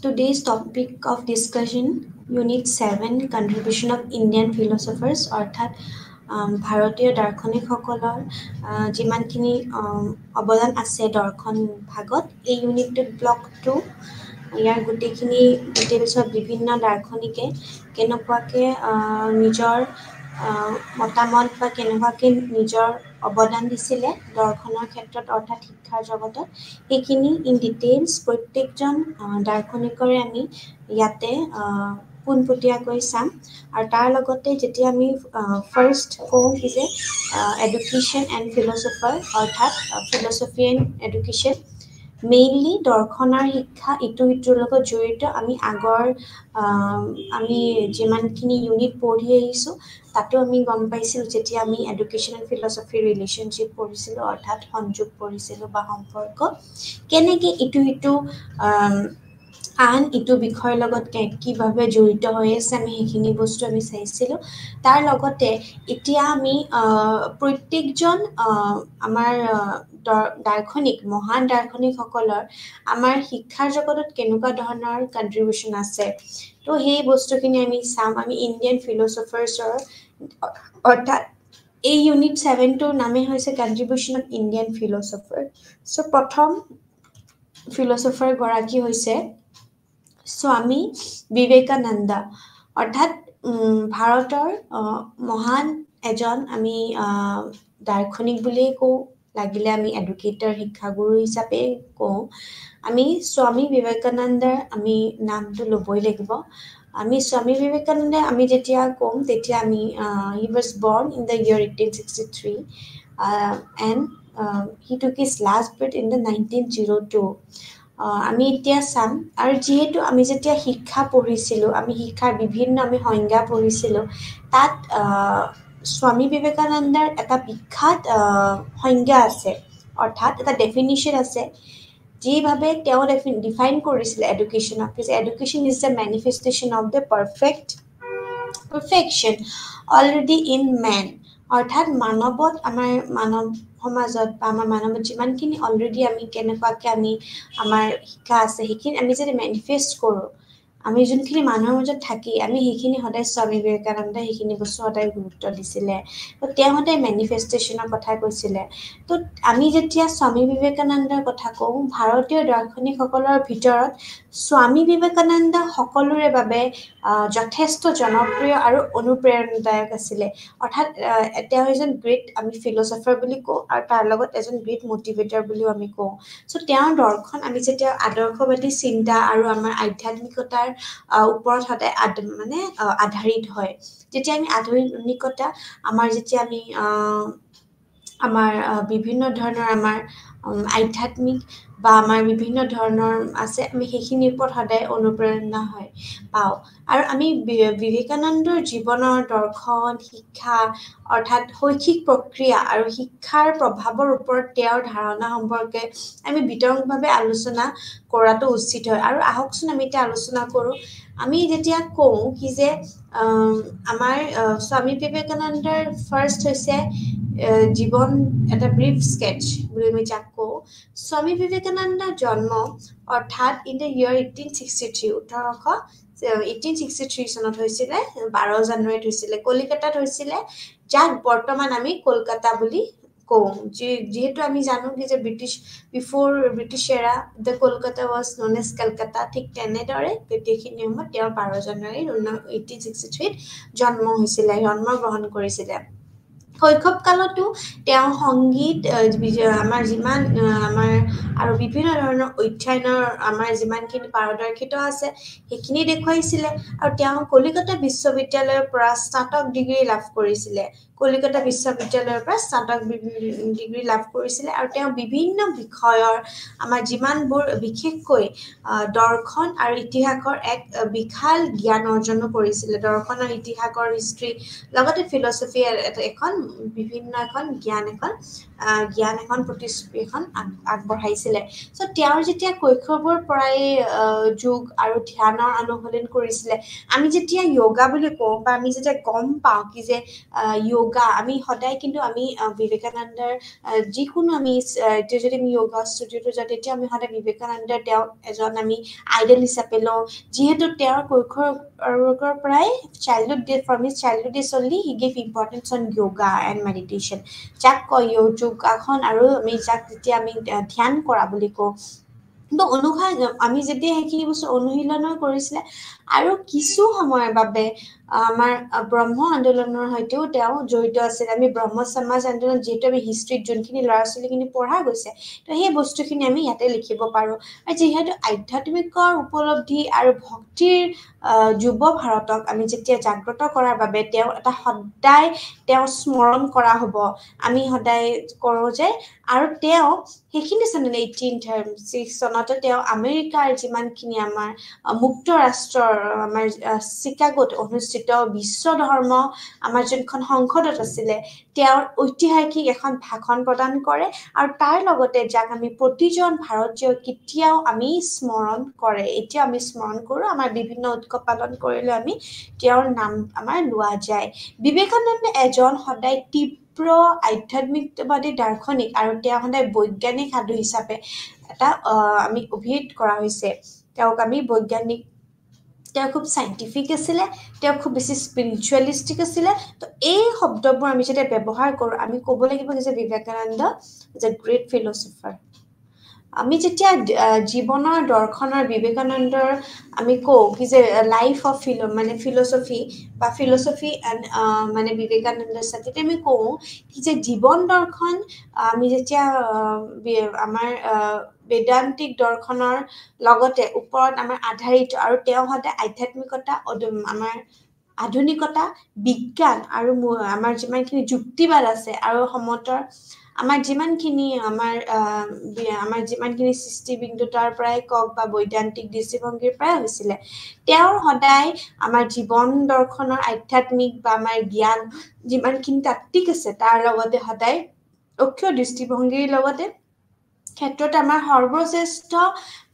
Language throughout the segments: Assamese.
Today's topic of discussion, Unit 7, Contribution of Indian Philosophers, অৰ্থাৎ ভাৰতীয় দাৰ্শনিকসকলৰ যিমানখিনি অৱদান আছে দৰ্শন ভাগত এই ইউনিটটোত ব্লক 2 ইয়াৰ গোটেইখিনি ডিটেইলছত বিভিন্ন দাৰ্শনিকে কেনেকুৱাকৈ নিজৰ মতামত বা কেনেকুৱাকৈ নিজৰ অৱদান দিছিলে দৰ্শনৰ ক্ষেত্ৰত অৰ্থাৎ শিক্ষাৰ জগতত এইখিনি ইন ডিটেইলছ প্ৰত্যেকজন দাৰ্শনিকৰে আমি ইয়াতে পোনপটীয়াকৈ চাম আৰু তাৰ লগতে যেতিয়া আমি ফাৰ্ষ্ট কওঁ কি যে এডুকেশ্যন এণ্ড ফিলচফাৰ অৰ্থাৎ ফিলচফি এণ্ড এডুকেশ্যন মেইনলি দৰ্শনৰ শিক্ষা ইটো সিটোৰ লগত জড়িত আমি আগৰ আমি যিমানখিনি ইউনিট পঢ়ি আহিছোঁ তাতো আমি গম পাইছিলোঁ যেতিয়া আমি এডুকেশ্যন এণ্ড ফিলচফিৰ ৰিলেশ্যনশ্বিপ পঢ়িছিলোঁ অৰ্থাৎ সংযোগ পঢ়িছিলোঁ বা সম্পৰ্ক কেনেকৈ ইটো সিটো আন ইটো বিষয়ৰ লগত কিভাৱে জড়িত হৈ আছে আমি সেইখিনি বস্তু আমি চাইছিলোঁ তাৰ লগতে এতিয়া আমি প্ৰত্যেকজন আমাৰ দাৰ্শনিক মহান দাৰ্শনিকসকলৰ আমাৰ শিক্ষাৰ জগতত কেনেকুৱা ধৰণৰ কণ্ট্ৰিবিউশ্যন আছে তো সেই বস্তুখিনি আমি চাম আমি ইণ্ডিয়ান ফিলচফাৰ্ছৰ অৰ্থাৎ এই ইউনিট 7টোৰ নামেই হৈছে কণ্ট্ৰিবিউশ্যন অফ ইণ্ডিয়ান ফিলচফাৰ চ' প্ৰথম ফিলচফাৰ গৰাকী হৈছে স্বামী বিবেকানন্দ অৰ্থাৎ ভাৰতৰ মহান এজন আমি দাৰ্শনিক বুলিয়েই কওঁ লাগিলে আমি এডুকেটৰ শিক্ষাগুৰু হিচাপে কওঁ আমি স্বামী বিবেকানন্দৰ আমি নামটো ল'বই লাগিব আমি স্বামী বিবেকানন্দ আমি যেতিয়া কম তেতিয়া আমি হি was born in the year 1863 and he took his last breath in the 1902 আমি এতিয়া চাম আৰু যেহেতু আমি যেতিয়া শিক্ষা পঢ়িছিলোঁ আমি শিক্ষাৰ বিভিন্ন আমি সংজ্ঞা পঢ়িছিলোঁ তাত স্বামী বিবেকানন্দৰ এটা বিখ্যাত সংজ্ঞা আছে অৰ্থাৎ এটা ডেফিনিশ্যন আছে যিভাৱে তেওঁ ডিফাইন কৰিছিলে এডুকেশ্যনক যে education is the manifestation of the perfection already in man অৰ্থাৎ মানৱত আমাৰ মানৱ সমাজত বা আমাৰ মানৱত যিমানখিনি অলৰেডি আমি কেনেকুৱাকৈ আমি আমাৰ শিক্ষা আছে সেইখিনি আমি যদি মেনিফেষ্ট কৰোঁ আমি যোনখিনি মানুহৰ মাজত থাকি আমি সেইখিনি সদায় স্বামী বিবেকানন্দই সেইখিনি বস্তু সদায় গুৰুত্ব দিছিলে তো তেওঁ সদায় মেনিফেষ্টেশ্যনৰ কথা কৈছিলে তো আমি যেতিয়া স্বামী বিবেকানন্দৰ কথা কওঁ ভাৰতীয় দাৰ্শনিকসকলৰ ভিতৰত স্বামী বিবেকানন্দ সকলোৰে বাবে যথেষ্ট জনপ্ৰিয় আৰু অনুপ্ৰেৰণাদায়ক আছিলে অৰ্থাৎ তেওঁ এজন গ্ৰেট আমি ফিলচফাৰ বুলি কওঁ আৰু তাৰ লগত এজন গ্ৰেট মটিভেটৰ বুলিও আমি কওঁ চ' তেওঁৰ দৰ্শন আমি যেতিয়া আদৰ্শবাদী চিন্তা আৰু আমাৰ আধ্যাত্মিকতাৰ ওপৰত সদায় আধাৰিত হয় যেতিয়া আমি আধুনিকতা আমাৰ যেতিয়া আমি আমাৰ বিভিন্ন ধৰণৰ আমাৰ আধ্যাত্মিক বা আমাৰ বিভিন্ন ধৰণৰ আছে আমি সেইখিনিৰ ওপৰত সদায় অনুপ্ৰেৰণা পাওঁ আৰু আমি বিবেকানন্দৰ জীৱনৰ দৰ্শন শিক্ষা অৰ্থাৎ শৈক্ষিক প্ৰক্ৰিয়া আৰু শিক্ষাৰ প্ৰভাৱৰ ওপৰত তেওঁৰ ধাৰণা সম্পৰ্কে আমি বিতংভাৱে আলোচনা কৰাটো উচিত হয় আৰু আহকচোন আমি এতিয়া আলোচনা কৰোঁ আমি যেতিয়া কওঁ কি যে আমাৰ স্বামী বিবেকানন্দৰ ফাৰ্ষ্ট হৈছে জীৱন এটা ব্ৰিফ স্কেটচ বুলি আমি যাক কওঁ স্বামী বিবেকানন্দৰ জন্ম অৰ্থাৎ ইন দ্য ইয়াৰ 1863 চনত হৈছিলে 12 জানুৱাৰীত হৈছিলে কলিকতাত হৈছিলে যাক বৰ্তমান আমি কলকাতা বুলি কওঁ যেহেতু আমি জানো কি যে before British era the Kolkata was known as Kolkata ঠিক তেনেদৰে তেতিয়াখিনি সময়ত তেওঁ 12 জানুৱাৰী 1863 জন্মগ্ৰহণ কৰিছিলে শৈশৱ কালতো তেওঁ সংগীত আমাৰ যিমান আমাৰ আৰু বিভিন্ন ধৰণৰ অধ্যয়নৰ আমাৰ যিমানখিনি পাৰদৰ্শিতা আছে সেইখিনি দেখুৱাইছিলে আৰু তেওঁ কলিকতা বিশ্ববিদ্যালয়ৰ পৰা স্নাতক ডিগ্ৰী লাভ কৰিছিলে কলিকতা বিশ্ববিদ্যালয়ৰ পৰা স্নাতক ডিগ্ৰী লাভ কৰিছিলে আৰু তেওঁ বিভিন্ন বিষয়ৰ আমাৰ যিমানবোৰ বিশেষকৈ দৰ্শন আৰু ইতিহাসৰ এক বিশাল জ্ঞান অৰ্জনো কৰিছিলে দৰ্শনৰ ইতিহাসৰ হিষ্ট্ৰী লগতে ফিলচফি এখন বিভিন্ন এখন জ্ঞান এখন প্ৰতিশ্ৰুতি এখন আগবঢ়াইছিলে চ' তেওঁৰ যেতিয়া কৈশোৰৰ পৰাই যোগ আৰু ধ্যানৰ অনুশীলন কৰিছিলে আমি যেতিয়া য়োগা বুলি কওঁ বা আমি যেতিয়া গম পাওঁ কি যে যোগা আমি সদায় কিন্তু আমি বিবেকানন্দৰ যিকোনো আমি এতিয়া যদি আমি যোগা ষ্টুডিঅ'টো যাওঁ তেতিয়া আমি সদায় বিবেকানন্দৰ তেওঁ এজন আমি আইডল হিচাপে লওঁ যিহেতু তেওঁৰ কৈশোৰৰ পৰাই from his childhood days only he gave importance on yoga and meditation যাক কয় যোগাসন আৰু আমি যাক যেতিয়া আমি ধ্যান কৰা বুলি কওঁ কিন্তু আমি যেতিয়া সেইখিনি বস্তু অনুশীলন কৰিছিলে আৰু কিছু সময়ৰ বাবে আমাৰ ব্ৰহ্ম আন্দোলনৰ সৈতেও তেওঁ জড়িত আছিল আমি ব্ৰহ্ম সমাজ আন্দোলন যেটো আমি হিষ্ট্ৰীত যোনখিনি ল'ৰা ছোৱালীখিনি পঢ়া গৈছে তো সেই বস্তুখিনি আমি ইয়াতে লিখিব পাৰো আৰু যিহেতু আধ্যাত্মিকৰ উপলব্ধি আৰু ভক্তিৰ যুৱ ভাৰতক আমি যেতিয়া জাগ্ৰত কৰাৰ বাবে তেওঁ এটা সদায় তেওঁ স্মৰণ কৰা হ'ব আমি সদায় কৰো যে আৰু তেওঁ সেইখিনি চনত 1836 চনতে তেওঁ আমেৰিকাৰ যিমানখিনি আমাৰ মুক্ত ৰাষ্ট্ৰৰ আমাৰ চিকাগোত অনুষ্ঠিত বিশ্ব ধৰ্ম আমাৰ যোনখন সংসদত আছিলে তেওঁৰ ঐতিহাসিক এখন ভাষণ প্ৰদান কৰে আৰু তাৰ লগতে যাক আমি প্ৰতিজন ভাৰতীয় কেতিয়াও আমি স্মৰণ কৰে এতিয়া আমি স্মৰণ কৰো আমাৰ বিভিন্ন উৎসৱ পালন কৰিলে আমি তেওঁৰ নাম আমাৰ লোৱা যায় বিবেকানন্দ এজন সদায় আধ্যাত্মিকবাদী দাৰ্শনিক আৰু তেওঁ সদায় বৈজ্ঞানিক সাধু হিচাপে এটা আমি অভিহিত কৰা হৈছে তেওঁক আমি বৈজ্ঞানিক তেওঁ খুব সাইন্টিফিক আছিলে তেওঁ খুব বেছি স্পিৰিচুৱেলিষ্টিক আছিলে তো এই শব্দবোৰ আমি যেতিয়া ব্যৱহাৰ কৰো আমি ক'ব লাগিব যে Vivekananda is a great philosopher আমি যেতিয়া জীৱনৰ দৰ্শনৰ বিবেকানন্দৰ আমি কওঁ কি যে লাইফ অফ ফিলচফি বা ফিলচফি এণ্ড মানে বিবেকানন্দৰ সাথে আমি কওঁ কি যে জীৱন দৰ্শন আমি যেতিয়া আমাৰ বেদান্তিক দৰ্শনৰ লগতে ওপৰত আমাৰ আধাৰিত আৰু তেওঁ সদায় আধ্যাত্মিকতা আমাৰ আধুনিকতা বিজ্ঞান আৰু আমাৰ যিমানখিনি যুক্তিবাদ আছে আৰু সমতৰ আমাৰ যিমানখিনি আমাৰ যিমানখিনি সৃষ্টিবিন্দু তাৰ পৰাই কক বা বৈদান্তিক দৃষ্টিভংগীৰ পৰাই হৈছিলে তেওঁৰ সদায় আমাৰ জীৱন দৰ্শনৰ আধ্যাত্মিক বা আমাৰ জ্ঞান যিমানখিনি তাত্ত্বিক আছে তাৰ লগতে সদায় অক্ষয় দৃষ্টিভংগীৰ লগতে ক্ষেত্ৰত আমাৰ সৰ্বশ্ৰেষ্ঠ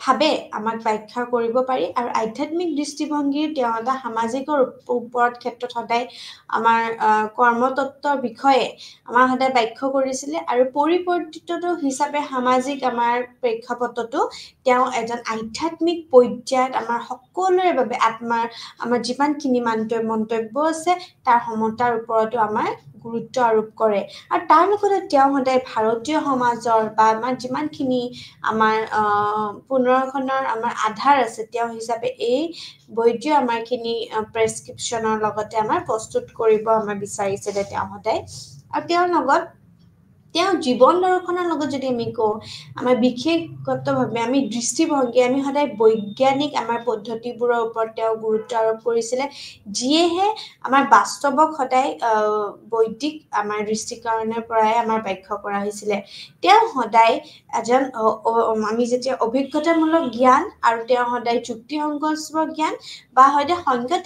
ভাবে আমাক ব্যাখ্যা কৰিব পাৰি আৰু আধ্যাত্মিক দৃষ্টিভংগীৰ তেওঁ এটা সামাজিকৰ ওপৰত ক্ষেত্ৰত সদায় আমাৰ কৰ্মতত্ত্বৰ বিষয়ে আমাৰ সদায় ব্যাখ্যা কৰিছিলে আৰু পৰিৱৰ্তিত হিচাপে সামাজিক আমাৰ প্ৰেক্ষাপটতো তেওঁ এজন আধ্যাত্মিক পৰ্যায়ত আমাৰ সকলোৰে বাবে আমাৰ যিমানখিনি মন্তব্য আছে তাৰ সমতাৰ ওপৰতো আমাৰ গুৰুত্ব আৰোপ কৰে আৰু তাৰ লগতে তেওঁ সদায় ভাৰতীয় সমাজৰ বা আমাৰ যিমানখিনি আমাৰ পুনৰখনৰ আমাৰ আধাৰ আছে তেওঁ হিচাপে এই বৈদ্য আমাৰখিনি প্ৰেছক্ৰিপশ্যনৰ লগতে আমাৰ প্ৰস্তুত কৰিব আমাৰ বিচাৰিছিলে তেওঁ সদায় আৰু তেওঁৰ লগত তেওঁ জীৱন দৰ্শনৰ লগত যদি আমি কওঁ আমাৰ বিশেষগতভাৱে আমি দৃষ্টিভংগী আমি সদায় বৈজ্ঞানিক আমাৰ পদ্ধতিবোৰৰ ওপৰত তেওঁ গুৰুত্ব আৰোপ কৰিছিলে যিয়েহে আমাৰ বাস্তৱক সদায় বৈদিক আমাৰ দৃষ্টিকৰণৰ পৰাই আমাৰ ব্যাখ্যা কৰা হৈছিলে তেওঁ সদায় এজন আমি যেতিয়া অভিজ্ঞতামূলক জ্ঞান আৰু তেওঁ সদায় যুক্তিসংগত জ্ঞান বা সদায় সংগত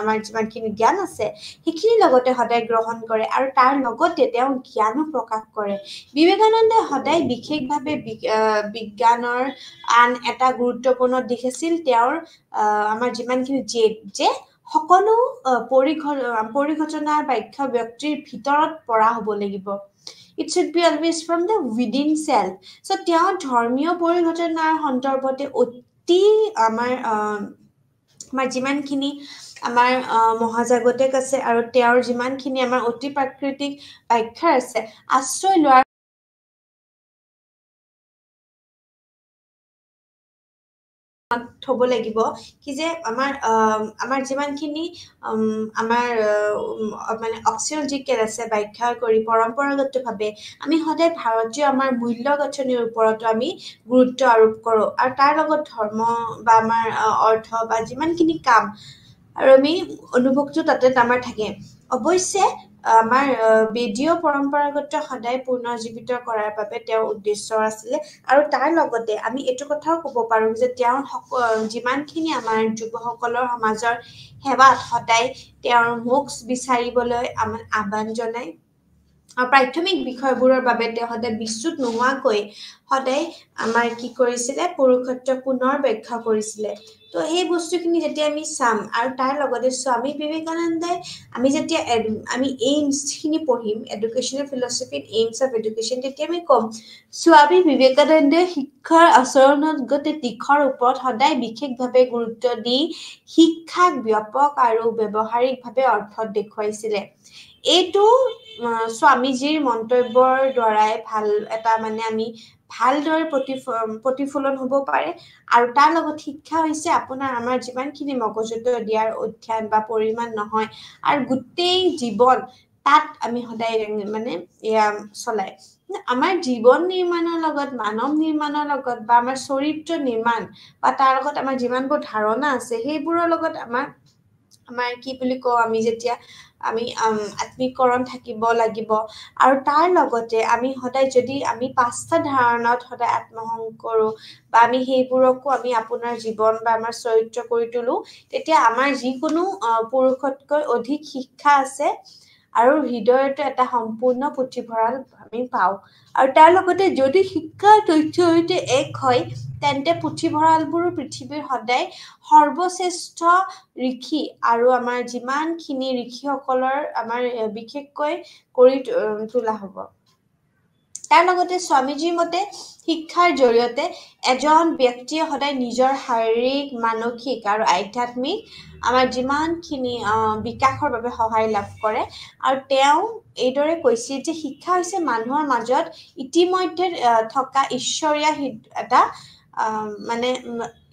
আমাৰ যিমানখিনি জ্ঞান আছে সেইখিনিৰ লগতে সদায় গ্ৰহণ কৰে আৰু তাৰ লগতে তেওঁ জ্ঞানো প্ৰকাশ কৰে বিবেকানন্দে সদায় বিশেষভাৱে বিজ্ঞানৰ আন এটা গুৰুত্বপূৰ্ণ দিশ আছিল তেওঁৰ আমাৰ যিমানখিনি যে সকলো পৰিঘটনাৰ ব্যাখ্যা ব্যক্তিৰ ভিতৰত পৰা হ'ব লাগিব it should be always from the within self so তেওঁ ধৰ্মীয় পৰিঘটনাৰ সন্দৰ্ভতে অতি আমাৰ যিমানখিনি আমাৰ মহাজাগতিক আছে আৰু তেওঁৰ যিমানখিনি আমাৰ অতি প্ৰাকৃতিক ব্যাখ্যা আছে আশ্ৰয় লোৱাৰ থব লাগিব কি যে আমাৰ যিমানখিনি আমাৰ মানে অক্সিঅলজিকেল আছে ব্যাখ্যা কৰি পৰম্পৰাগতভাৱে আমি সদায় ভাৰতীয় আমাৰ মূল্য গঠনিৰ ওপৰতো আমি গুৰুত্ব আৰোপ কৰোঁ আৰু তাৰ লগত ধৰ্ম বা আমাৰ অৰ্থ বা যিমানখিনি কাম আৰু আমি অনুভৱটো তাতে আমাৰ থাকে অৱশ্যে আমাৰ বেদীয় পৰম্পৰাগত সদায় পুনৰ্জীৱিত কৰাৰ বাবে তেওঁৰ উদ্দেশ্য আছিলে আৰু তাৰ লগতে আমি এইটো কথাও ক'ব পাৰোঁ যে তেওঁ যিমানখিনি আমাৰ যুৱসকলৰ সমাজৰ সেৱাত সদায় তেওঁৰ মোক্ষ বিচাৰিবলৈ আমাক আহ্বান জনায় প্ৰাথমিক বিষয়বোৰৰ বাবে তেওঁ সদায় বিচ্যুত নোহোৱাকৈ সদায় আমাৰ কি কৰিছিলে পুৰুষত্ব পুনৰ ব্যাখ্যা কৰিছিলে তো সেই বস্তুখিনি যেতিয়া আমি চাম আৰু তাৰ লগতে স্বামী বিবেকানন্দই আমি যেতিয়া আমি এইমছখিনি পঢ়িম educational philosophy AIIMS of education তেতিয়া আমি ক'ম স্বামী বিবেকানন্দে শিক্ষাৰ আচৰণগত দিশৰ ওপৰত সদায় বিশেষভাৱে গুৰুত্ব দি শিক্ষাক ব্যাপক আৰু ব্যৱহাৰিকভাৱে অৰ্থ দেখুৱাইছিলে এইটো স্বামীজীৰ মন্তব্যৰ দ্বাৰাই ভাল এটা মানে আমি ভালদৰে প্ৰতিফলন হ'ব পাৰে আৰু তাৰ লগত শিক্ষা হৈছে আপোনাৰ আমাৰ যিমানখিনি মগজুত দিয়াৰ অধ্যয়ন বা পৰিমাণ নহয় আৰু গোটেই জীৱন তাত আমি সদায় মানে এয়া চলাই আমাৰ জীৱন নিৰ্মাণৰ লগত মানৱ নিৰ্মাণৰ লগত বা আমাৰ চৰিত্ৰ নিৰ্মাণ বা তাৰ লগত আমাৰ যিমানবোৰ ধাৰণা আছে সেইবোৰৰ লগত আমাৰ কি বুলি কওঁ আমি যেতিয়া আমি আত্মীকৰণ থাকিব লাগিব আৰু তাৰ লগতে আমি সদায় যদি আমি পাঁচটা ধাৰণাত সদায় আত্মসং কৰোঁ বা আমি সেইবোৰকো আমি আপোনাৰ জীৱন বা আমাৰ চৰিত্ৰ কৰি তোলো তেতিয়া আমাৰ যিকোনো পুৰুষতকৈ অধিক শিক্ষা আছে আৰু হৃদয়তো এটা সম্পূৰ্ণ পুথিভঁৰাল আমি পাওঁ আৰু তাৰ লগতে যদি শিক্ষাৰ তথ্যৰ সৈতে এক হয় তেন্তে পুথিভঁৰালবোৰ পৃথিৱীৰ সদায় সৰ্বশ্ৰেষ্ঠ ঋষি আৰু আমাৰ যিমানখিনি ঋষিসকলৰ আমাৰ বিশেষকৈ কৰি তোলা হ'ব তাৰ লগতে স্বামীজীৰ মতে শিক্ষাৰ জৰিয়তে এজন ব্যক্তিয়ে সদায় নিজৰ শাৰীৰিক মানসিক আৰু আধ্যাত্মিক আমাৰ যিমানখিনি বিকাশৰ বাবে সহায় লাভ কৰে আৰু তেওঁ এইদৰে কৈছিল যে শিক্ষা হৈছে মানুহৰ মাজত ইতিমধ্যে থকা ঈশ্বৰীয় এটা মানে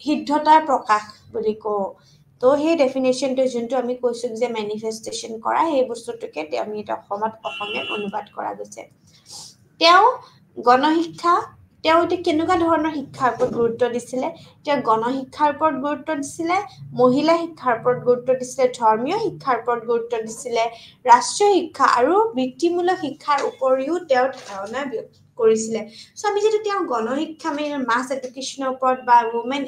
সিদ্ধতাৰ প্ৰকাশ বুলি কওঁ তো সেই ডেফিনেশ্যনটো যোনটো আমি কৈছোঁ যে মেনিফেষ্টেশ্যন কৰা সেই বস্তুটোকে আমি এটা অসমীয়াত অনুবাদ কৰা গৈছে তেওঁ গণশিক্ষা তেওঁ এতিয়া কেনেকুৱা ধৰণৰ শিক্ষাৰ ওপৰত গুৰুত্ব দিছিলে তেওঁ গণশিক্ষাৰ ওপৰত গুৰুত্ব দিছিলে মহিলা শিক্ষাৰ ওপৰত গুৰুত্ব দিছিলে ধৰ্মীয় শিক্ষাৰ ওপৰত গুৰুত্ব দিছিলে ৰাষ্ট্ৰীয় শিক্ষা আৰু বৃত্তিমূলক শিক্ষাৰ উপৰিও তেওঁ ধাৰণা কৰিছিলে চ' আমি যদি তেওঁ গণশিক্ষা আমি মাছ এডুকেশ্যনৰ ওপৰত বা ওমেন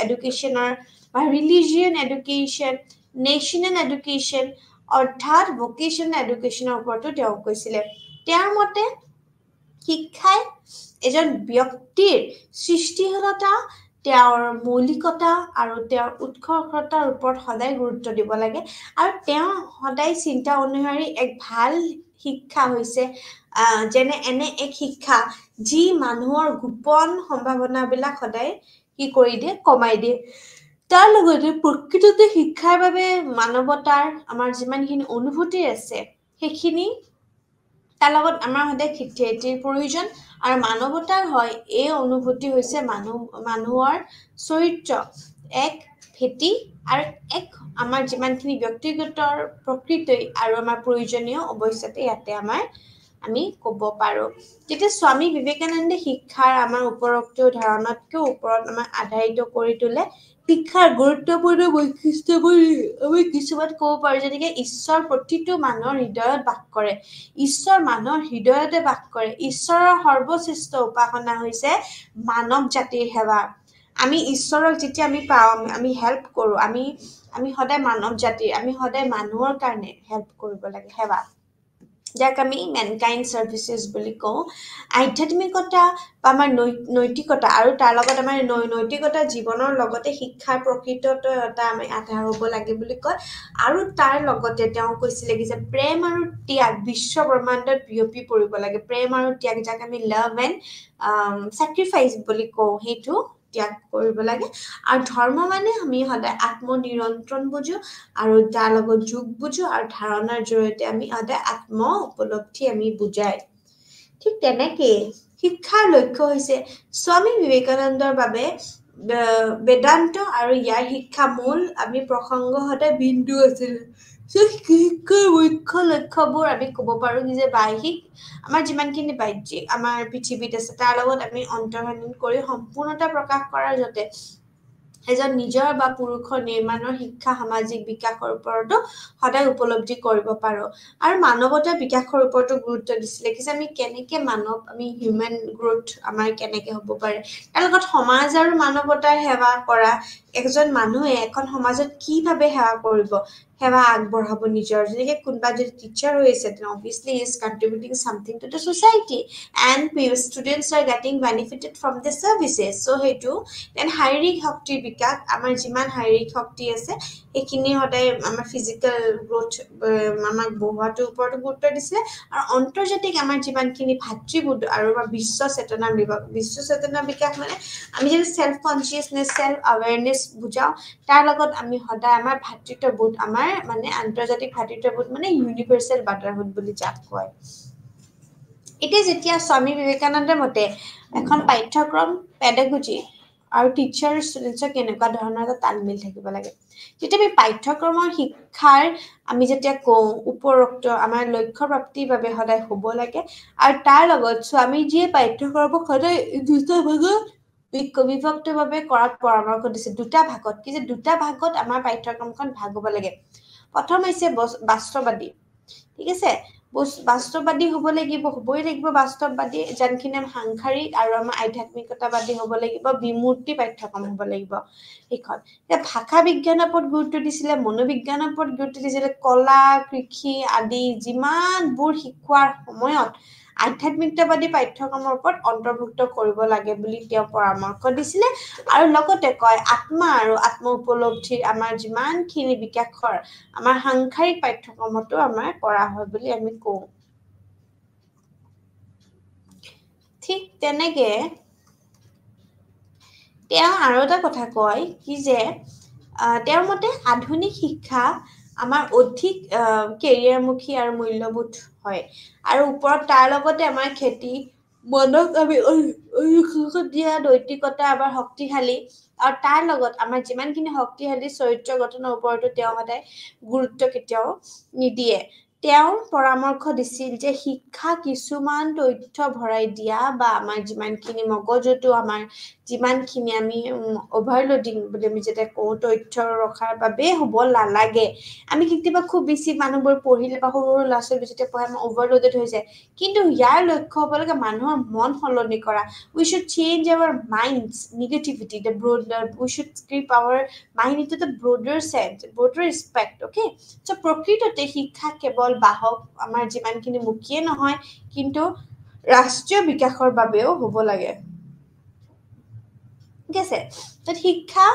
এডুকেশ্যনৰ বা ৰিলিজিয়ন এডুকেশ্যন নেশ্যনেল এডুকেশ্যন অৰ্থাৎ ভকেশ্যনেল এডুকেশ্যনৰ ওপৰতো তেওঁ কৈছিলে তেওঁৰ মতে শিক্ষাই এজন ব্যক্তিৰ সৃষ্টিশীলতা তেওঁৰ মৌলিকতা আৰু তেওঁৰ উৎকৰ্ষতাৰ ওপৰত সদায় গুৰুত্ব দিব লাগে আৰু তেওঁ সদায় চিন্তা অনুসৰি এক ভাল শিক্ষা হৈছে যেনে এনে এক শিক্ষা যি মানুহৰ গোপন সম্ভাৱনাবিলাক সদায় কি কৰি দিয়ে কমাই দিয়ে তাৰ লগতে প্ৰকৃততে শিক্ষাৰ বাবে মানৱতাৰ আমাৰ যিমানখিনি অনুভূতি আছে সেইখিনি তাৰ লগত আমাৰ সদায় শিক্ষাৰ্থীৰ প্ৰয়োজন আৰু মানৱতাৰ হয় এই অনুভূতি হৈছে মানুহৰ চৰিত্ৰ এক ভেটি আৰু এক আমাৰ যিমানখিনি ব্যক্তিগত প্ৰকৃতি আৰু আমাৰ প্ৰয়োজনীয় অৱশ্যতে ইয়াতে আমি ক'ব পাৰোঁ যেতিয়া স্বামী বিবেকানন্দে শিক্ষাৰ আমাৰ উপৰোক্ত ধাৰণাতকৈ ওপৰত আমাৰ আধাৰিত কৰি তোলে শিক্ষাৰ গুৰুত্বপূৰ্ণ বৈশিষ্ট্যবোৰ আমি কিছুমান ক'ব পাৰোঁ যেনেকে ঈশ্বৰ প্ৰতিটো মানুহৰ হৃদয়ত বাস কৰে ঈশ্বৰ মানুহৰ হৃদয়তে বাস কৰে ঈশ্বৰৰ সৰ্বশ্ৰেষ্ঠ উপাসনা হৈছে মানৱ জাতিৰ সেৱা আমি ঈশ্বৰক যেতিয়া আমি পাওঁ আমি হেল্প কৰোঁ আমি সদায় মানৱ জাতিৰ আমি সদায় মানুহৰ কাৰণে হেল্প কৰিব লাগে সেৱা যাক আমি মেনকাইণ্ড ছাৰ্ভিচেছ বুলি কওঁ আধ্যাত্মিকতা বা আমাৰ নৈতিকতা আৰু তাৰ লগত আমাৰ নৈতিকতা জীৱনৰ লগতে শিক্ষাৰ প্ৰকৃতত এটা আমি আধাৰ হ'ব লাগে বুলি কয় আৰু তাৰ লগতে তেওঁ কৈছিলে কি যে প্ৰেম আৰু ত্যাগ বিশ্ব ব্ৰহ্মাণ্ডত বিয়পি পৰিব লাগে প্ৰেম আৰু ত্যাগ যাক আমি লাভ এণ্ড ছেক্ৰিফাইচ বুলি কওঁ সেইটো ত্যাগ কৰিব লাগে আৰু ধৰ্ম মানে আমি সদায় আত্মনিয়ন্ত্ৰণ বুজো আৰু তাৰ লগত যোগ বুজো আৰু ধাৰণাৰ জৰিয়তে আমি সদায় আত্ম উপলব্ধি আমি বুজাই ঠিক তেনেকেই শিক্ষাৰ লক্ষ্য হৈছে স্বামী বিবেকানন্দৰ বাবে বেদান্ত আৰু ইয়াৰ শিক্ষা মূল আমি প্ৰসংগ সদায় বিন্দু আছিল শিক্ষাৰ মুখ্য লক্ষ্যবোৰ আমি ক'ব পাৰোঁ যে বাহ্যিক আমাৰ যিমানখিনি বাহ্যিক আমাৰ পৃথিৱীত আছে তাৰ লগত আমি অন্তৰ্ধান কৰি সম্পূৰ্ণতা প্ৰকাশ কৰাৰ যতে এজন নিজৰ বা পুৰুষৰ নিৰ্মাণৰ শিক্ষা সামাজিক বিকাশৰ ওপৰতো সদায় উপলব্ধি কৰিব পাৰোঁ আৰু মানৱতাৰ বিকাশৰ ওপৰতো গুৰুত্ব দিছিলে কি যে আমি কেনেকে আমি হিউমেন গ্ৰোথ আমাৰ কেনেকে হ'ব পাৰে তাৰ লগত সমাজ আৰু মানৱতাৰ সেৱা কৰা এজন মানুহে এখন সমাজত কিভাৱে সেৱা কৰিব সেৱা আগবঢ়াব নিজৰ যেনেকৈ কোনোবা যদি টিচাৰ হৈ আছে then obviously is contributing something to the society and students are getting benefited from the services so সেইটো then শাৰীৰিক শক্তিৰ বিকাশ আমাৰ যিমান শাৰীৰিক শক্তি আছে এইখিনি সদায় আমাৰ ফিজিক্যাল গ্ৰোথ আমাক বঢ়োৱাটোৰ ওপৰত গুৰুত্ব দিছিলে আৰু অন্তৰ্জাতিক আমাৰ যিমানখিনি ভাতৃবোধ আৰু বিশ্ব চেতনা বিকাশ মানে আমি যদি সেলফ কনসিয়াসনেস সেলফ অ্যাৱাৰনেস বুজাও তাৰ লগত আমি সদায় আমাৰ ভাতৃত্ববোধ আমাৰ মানে আন্তৰ্জাতিক ভাতৃত্ববোধ মানে ইউনিভাৰ্সাল ব্ৰাদাৰহুড বুলি যাক কয় এতিয়া যেতিয়া স্বামী বিবেকানন্দৰ মতে এখন পাঠ্যক্ৰম পেডাগজি আৰু টিচাৰ ষ্টুডেন্টছৰ কেনেকুৱা ধৰণৰ এটা তালমিল থাকিব লাগে যেতিয়া আমি পাঠ্যক্ৰমৰ শিক্ষাৰ আমি যেতিয়া কওঁ উপৰোক্ত আমাৰ লক্ষ্য প্ৰাপ্তিৰ বাবে সদায় হ'ব লাগে আৰু তাৰ লগত স্বামীজীয়ে পাঠ্যক্ৰমক সদায় দুটা ভাগত বিভক্তভাৱে কৰাৰ পৰামৰ্শ দিছে দুটা ভাগত কি যে দুটা ভাগত আমাৰ পাঠ্যক্ৰমখন ভাগ হ'ব লাগে প্ৰথম হৈছে বাস্তৱবাদী ঠিক আছে বাস্তৱবাদী হ'বই লাগিব বাস্তৱবাদী জানখিনি সাংসাৰিক আৰু আমাৰ আধ্যাত্মিকতাবাদী হ'ব লাগিব বিমূৰ্তি পাঠ্যক্ৰম হ'ব লাগিব এইখন ভাষা বিজ্ঞানৰ ওপৰত গুৰুত্ব দিছিলে মনোবিজ্ঞানৰ ওপৰত গুৰুত্ব দিছিলে কলা কৃষি আদি যিমানবোৰ শিকোৱাৰ সময়ত আধ্যাত্মিকতাবাদী পাঠ্যক্ৰমৰ ওপৰত অন্তৰ্ভুক্ত কৰিব লাগে বুলি তেওঁ পৰামৰ্শ দিছিলে আৰু লগতে কয় আত্মা আৰু আত্ম উপলব্ধিৰ আমাৰ যিমানখিনি বিকাশৰ আমাৰ সাংসাৰিক পাঠ্যক্ৰমতো আমাৰ কৰা হয় বুলি আমি কওঁ ঠিক তেনেকে তেওঁ আৰু এটা কথা কয় কি যে তেওঁৰ মতে আধুনিক শিক্ষা আমাৰ অধিক কেৰিয়াৰমুখী আৰু মূল্যবোধ হয় আৰু ওপৰত তাৰ লগতে আমাৰ খেতি মনক আমি দিয়া নৈতিকতা আমাৰ শক্তিশালী আৰু তাৰ লগত আমাৰ যিমানখিনি শক্তিশালী চৰিত্ৰ গঠনৰ ওপৰতো তেওঁ সদায় গুৰুত্ব কেতিয়াও নিদিয়ে তেওঁ পৰামৰ্শ দিছিল যে শিক্ষা কিছুমান তথ্য ভৰাই দিয়া বা আমাৰ যিমানখিনি মগজুটো আমাৰ যিমানখিনি আমি অভাৰলোডিং বুলি আমি যেটা কওঁ তথ্য ৰখাৰ বাবে হ'ব নালাগে আমি কেতিয়াবা খুব বেছি মানুহবোৰ পঢ়িলে বা সৰু সৰু ল'ৰা ছোৱালী যেতিয়া পঢ়ে আমাৰ অভাৰলোডেড হৈ যায় কিন্তু ইয়াৰ লক্ষ্য হ'ব লাগে মানুহৰ মন সলনি কৰা we should change our minds negativity the broader we should keep our mind into the broader sense broader aspect okay so প্ৰকৃততে শিক্ষা কেৱল বাহক আমাৰ যিমানখিনি মুখিয়ে নহয় কিন্তু ৰাষ্ট্ৰীয় বিকাশৰ বাবেও হ'ব লাগে ঠিক আছে তো শিক্ষা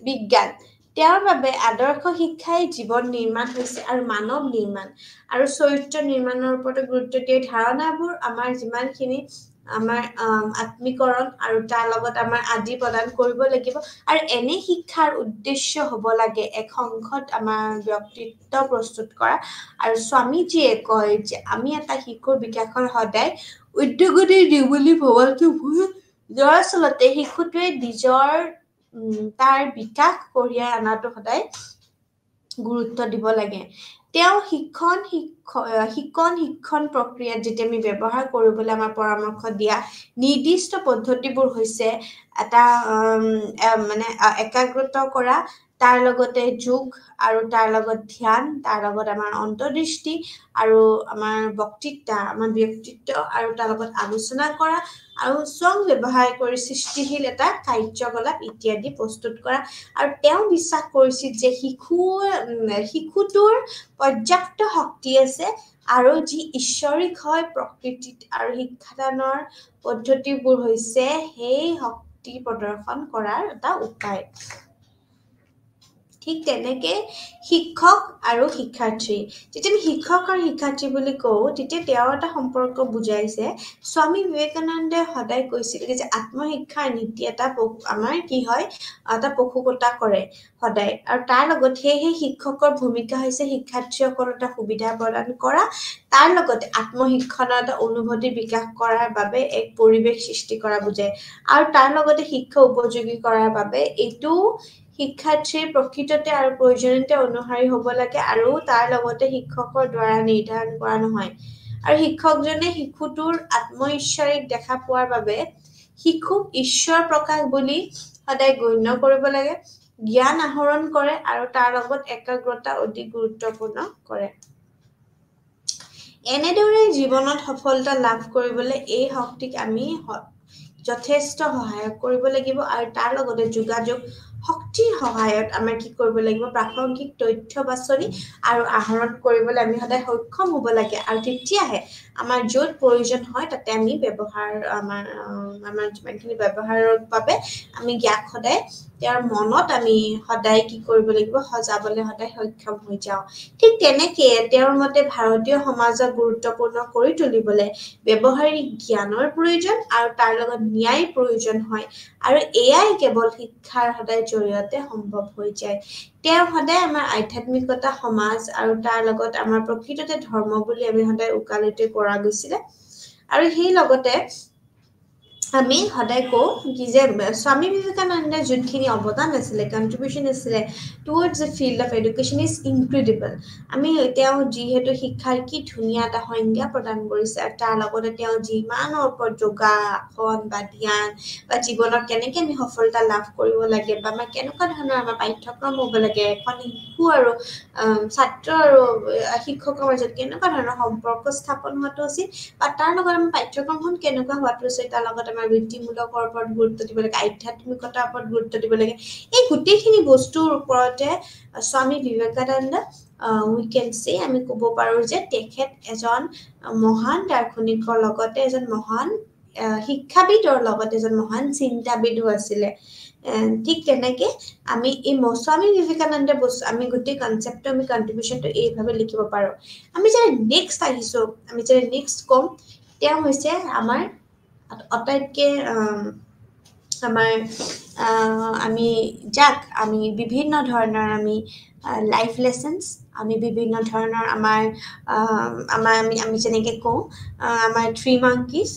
বিজ্ঞান তেওঁৰ বাবে আদৰ্শ শিক্ষাই জীৱন নিৰ্মাণ হৈছে আৰু মানৱ নিৰ্মাণ আৰু চৰিত্ৰ নিৰ্মাণৰ ওপৰত গুৰুত্ব দিয়ে ধাৰণাবোৰ আমাৰ যিমানখিনি আমাৰ আত্মীকৰণ আৰু তাৰ লগত আমাৰ আদি প্ৰদান কৰিব লাগিব আৰু এনে শিক্ষাৰ উদ্দেশ্য হ'ব লাগে এক সংঘত আমাৰ ব্যক্তিত্ব প্ৰস্তুত কৰা আৰু স্বামীজীয়ে কয় যে আমি এটা শিশুৰ বিকাশৰ সদায় উদ্যোগতি দিওঁ বুলি ভবাটো ভুল দৰাচলতে শিশুটোৱে নিজৰ তাৰ বিকাশ কঢ়িয়াই আনাটো সদায় গুৰুত্ব দিব লাগে তেওঁ শিক্ষণ প্ৰক্ৰিয়াত যেতিয়া আমি ব্যৱহাৰ কৰিবলৈ আমাৰ পৰামৰ্শ দিয়া নিৰ্দিষ্ট পদ্ধতিবোৰ হৈছে এটা মানে একাগ্ৰত কৰা তাৰ লগতে যোগ আৰু তাৰ লগত ধ্যান তাৰ লগত আমাৰ অন্তৰ্দৃষ্টি আৰু আমাৰ বক্তৃতা আমাৰ ব্যক্তিত্ব আৰু তাৰ লগত আলোচনা কৰা আৰু স্বং ব্যৱহাৰ কৰি সৃষ্টিশীল এটা কাৰ্যকলাপ ইত্যাদি প্ৰস্তুত কৰা আৰু তেওঁ বিশ্বাস কৰিছিল যে শিশুটোৰ পৰ্যাপ্ত শক্তি আছে আৰু যি ঈশ্বৰিক হয় প্ৰকৃতিত আৰু শিক্ষাদানৰ পদ্ধতিবোৰ হৈছে সেই শক্তি প্ৰদৰ্শন কৰাৰ এটা উপায় ঠিক তেনেকে শিক্ষক আৰু শিক্ষাৰ্থী যেতিয়া আমি শিক্ষক আৰু শিক্ষাৰ্থী বুলি কওঁ তেতিয়া তেওঁ এটা সম্পৰ্ক বুজাইছে স্বামী বিবেকানন্দে সদায় কৈছিল যে আত্মশিক্ষাৰ নীতি এটা আমাৰ কি হয় এটা পশুকতা কৰে সদায় আৰু তাৰ লগত সেই শিক্ষকৰ ভূমিকা হৈছে শিক্ষাৰ্থীসকলৰ এটা সুবিধা প্ৰদান কৰা তাৰ লগতে আত্মশিক্ষণৰ এটা অনুভূতি বিকাশ কৰাৰ বাবে এক পৰিৱেশ সৃষ্টি কৰা বুজায় আৰু তাৰ লগতে শিক্ষা উপযোগী কৰাৰ বাবে এইটো শিক্ষাৰ্থীৰ প্ৰকৃততে আৰু প্ৰয়োজনীয়তা অনুসাৰী হ'ব লাগে আৰু তাৰ লগতে শিক্ষকৰ দ্বাৰা নিৰ্ধাৰণ কৰা নহয় আৰু শিক্ষকজনে শিশুটোৰ আত্মঈশ্বৰিক দেখা পোৱাৰ বাবে শিশুক ঈশ্বৰ প্ৰকাশ বুলি সদায় গণ্য কৰিব লাগে জ্ঞান আহৰণ কৰে আৰু তাৰ লগত একাগ্ৰতা অতি গুৰুত্বপূৰ্ণ কৰে এনেদৰে জীৱনত সফলতা লাভ কৰিবলৈ এই শক্তিক আমি যথেষ্ট সহায় কৰিব লাগিব আৰু তাৰ লগতে যোগাযোগ শক্তি শক্তিৰ সহায়ত আমাৰ কি কৰিব লাগিব প্ৰাসংগিক তথ্য বাছনি আৰু আহৰণ কৰিবলৈ আমি সদায় সক্ষম হ'ব লাগে আৰু তেতিয়াহে আমাৰ য'ত প্ৰয়োজন হয় তাতে আমি ব্যৱহাৰ আমাৰ যিমানখিনি ব্যৱহাৰৰ বাবে আমি জ্ঞান সদায় তেওঁৰ মনত আমি সদায় কি কৰিব লাগিব সজাবলৈ সদায় সক্ষম হৈ যাওঁ ঠিক তেনেকে তেওঁৰ মতে ভাৰতীয় সমাজক গুৰুত্বপূৰ্ণ কৰি তুলিবলৈ ব্যৱহাৰিক জ্ঞানৰ প্ৰয়োজন আৰু তাৰ লগত ন্যায় প্ৰয়োজন হয় আৰু এয়াই কেৱল শিক্ষাৰ সদায় জৰিয়তে সম্ভৱ হৈ যায় তেওঁ সদায় আমাৰ আধ্যাত্মিকতা সমাজ আৰু তাৰ লগত আমাৰ প্ৰকৃততে ধৰ্ম বুলি আমি সদায় উকালিত কৰা গৈছিলে আৰু সেই লগতে আমি সদায় কওঁ কি যে স্বামী বিবেকানন্দৰ যোনখিনি অৱদান আছিলে কন্ট্ৰিবিউশন আছিলে towards the field of education is incredible আমি তেওঁ যিহেতু শিক্ষাৰ কি ধুনীয়া এটা সংজ্ঞা প্ৰদান কৰিছে আৰু তাৰ লগতে তেওঁ যিমানৰ ওপৰত যোগাসন বা ধ্যান বা জীৱনত কেনেকৈ আমি সফলতা লাভ কৰিব লাগে বা আমাৰ কেনেকুৱা ধৰণৰ আমাৰ পাঠ্যক্ৰম হ'ব লাগে এখন শিশু আৰু ছাত্ৰ আৰু শিক্ষকৰ মাজত কেনেকুৱা ধৰণৰ সম্পৰ্ক স্থাপন হোৱাটো উচিত বা তাৰ লগত আমাৰ পাঠ্যক্ৰমখন কেনেকুৱা হোৱাটো উচিত তাৰ লগত আমাৰ বৃত্তিমূলকৰ ওপৰত গুৰুত্ব দিব লাগে আধ্যাত্মিকতাৰ ওপৰত গুৰুত্ব দিব লাগে এই গোটেইখিনি বস্তুৰ ওপৰতে Swami Vivekananda we can say আমি ক'ব পাৰো যে তেখেত এজন মহান দাৰ্শনিকৰ লগতে এজন মহান শিক্ষাবিদৰ লগতে এজন মহান চিন্তাবিদো আছিলে ঠিক তেনেকে আমি এই স্বামী বিবেকানন্দ আমি গোটেই কনসেপ্টটো আমি কন্ট্ৰিবিউশনটো এইভাবে লিখিব পাৰো আমি যে নেক্সট আহিছো আমি যে নেক্সট কম তেওঁ হৈছে আমাৰ অটাইতকে আমাৰ আমি যাক আমি বিভিন্ন ধৰণৰ আমি লাইফ লেসন্স আমি বিভিন্ন ধৰণৰ আমাৰ আমি যেনেকৈ কওঁ আমাৰ থ্ৰী মাংকিজ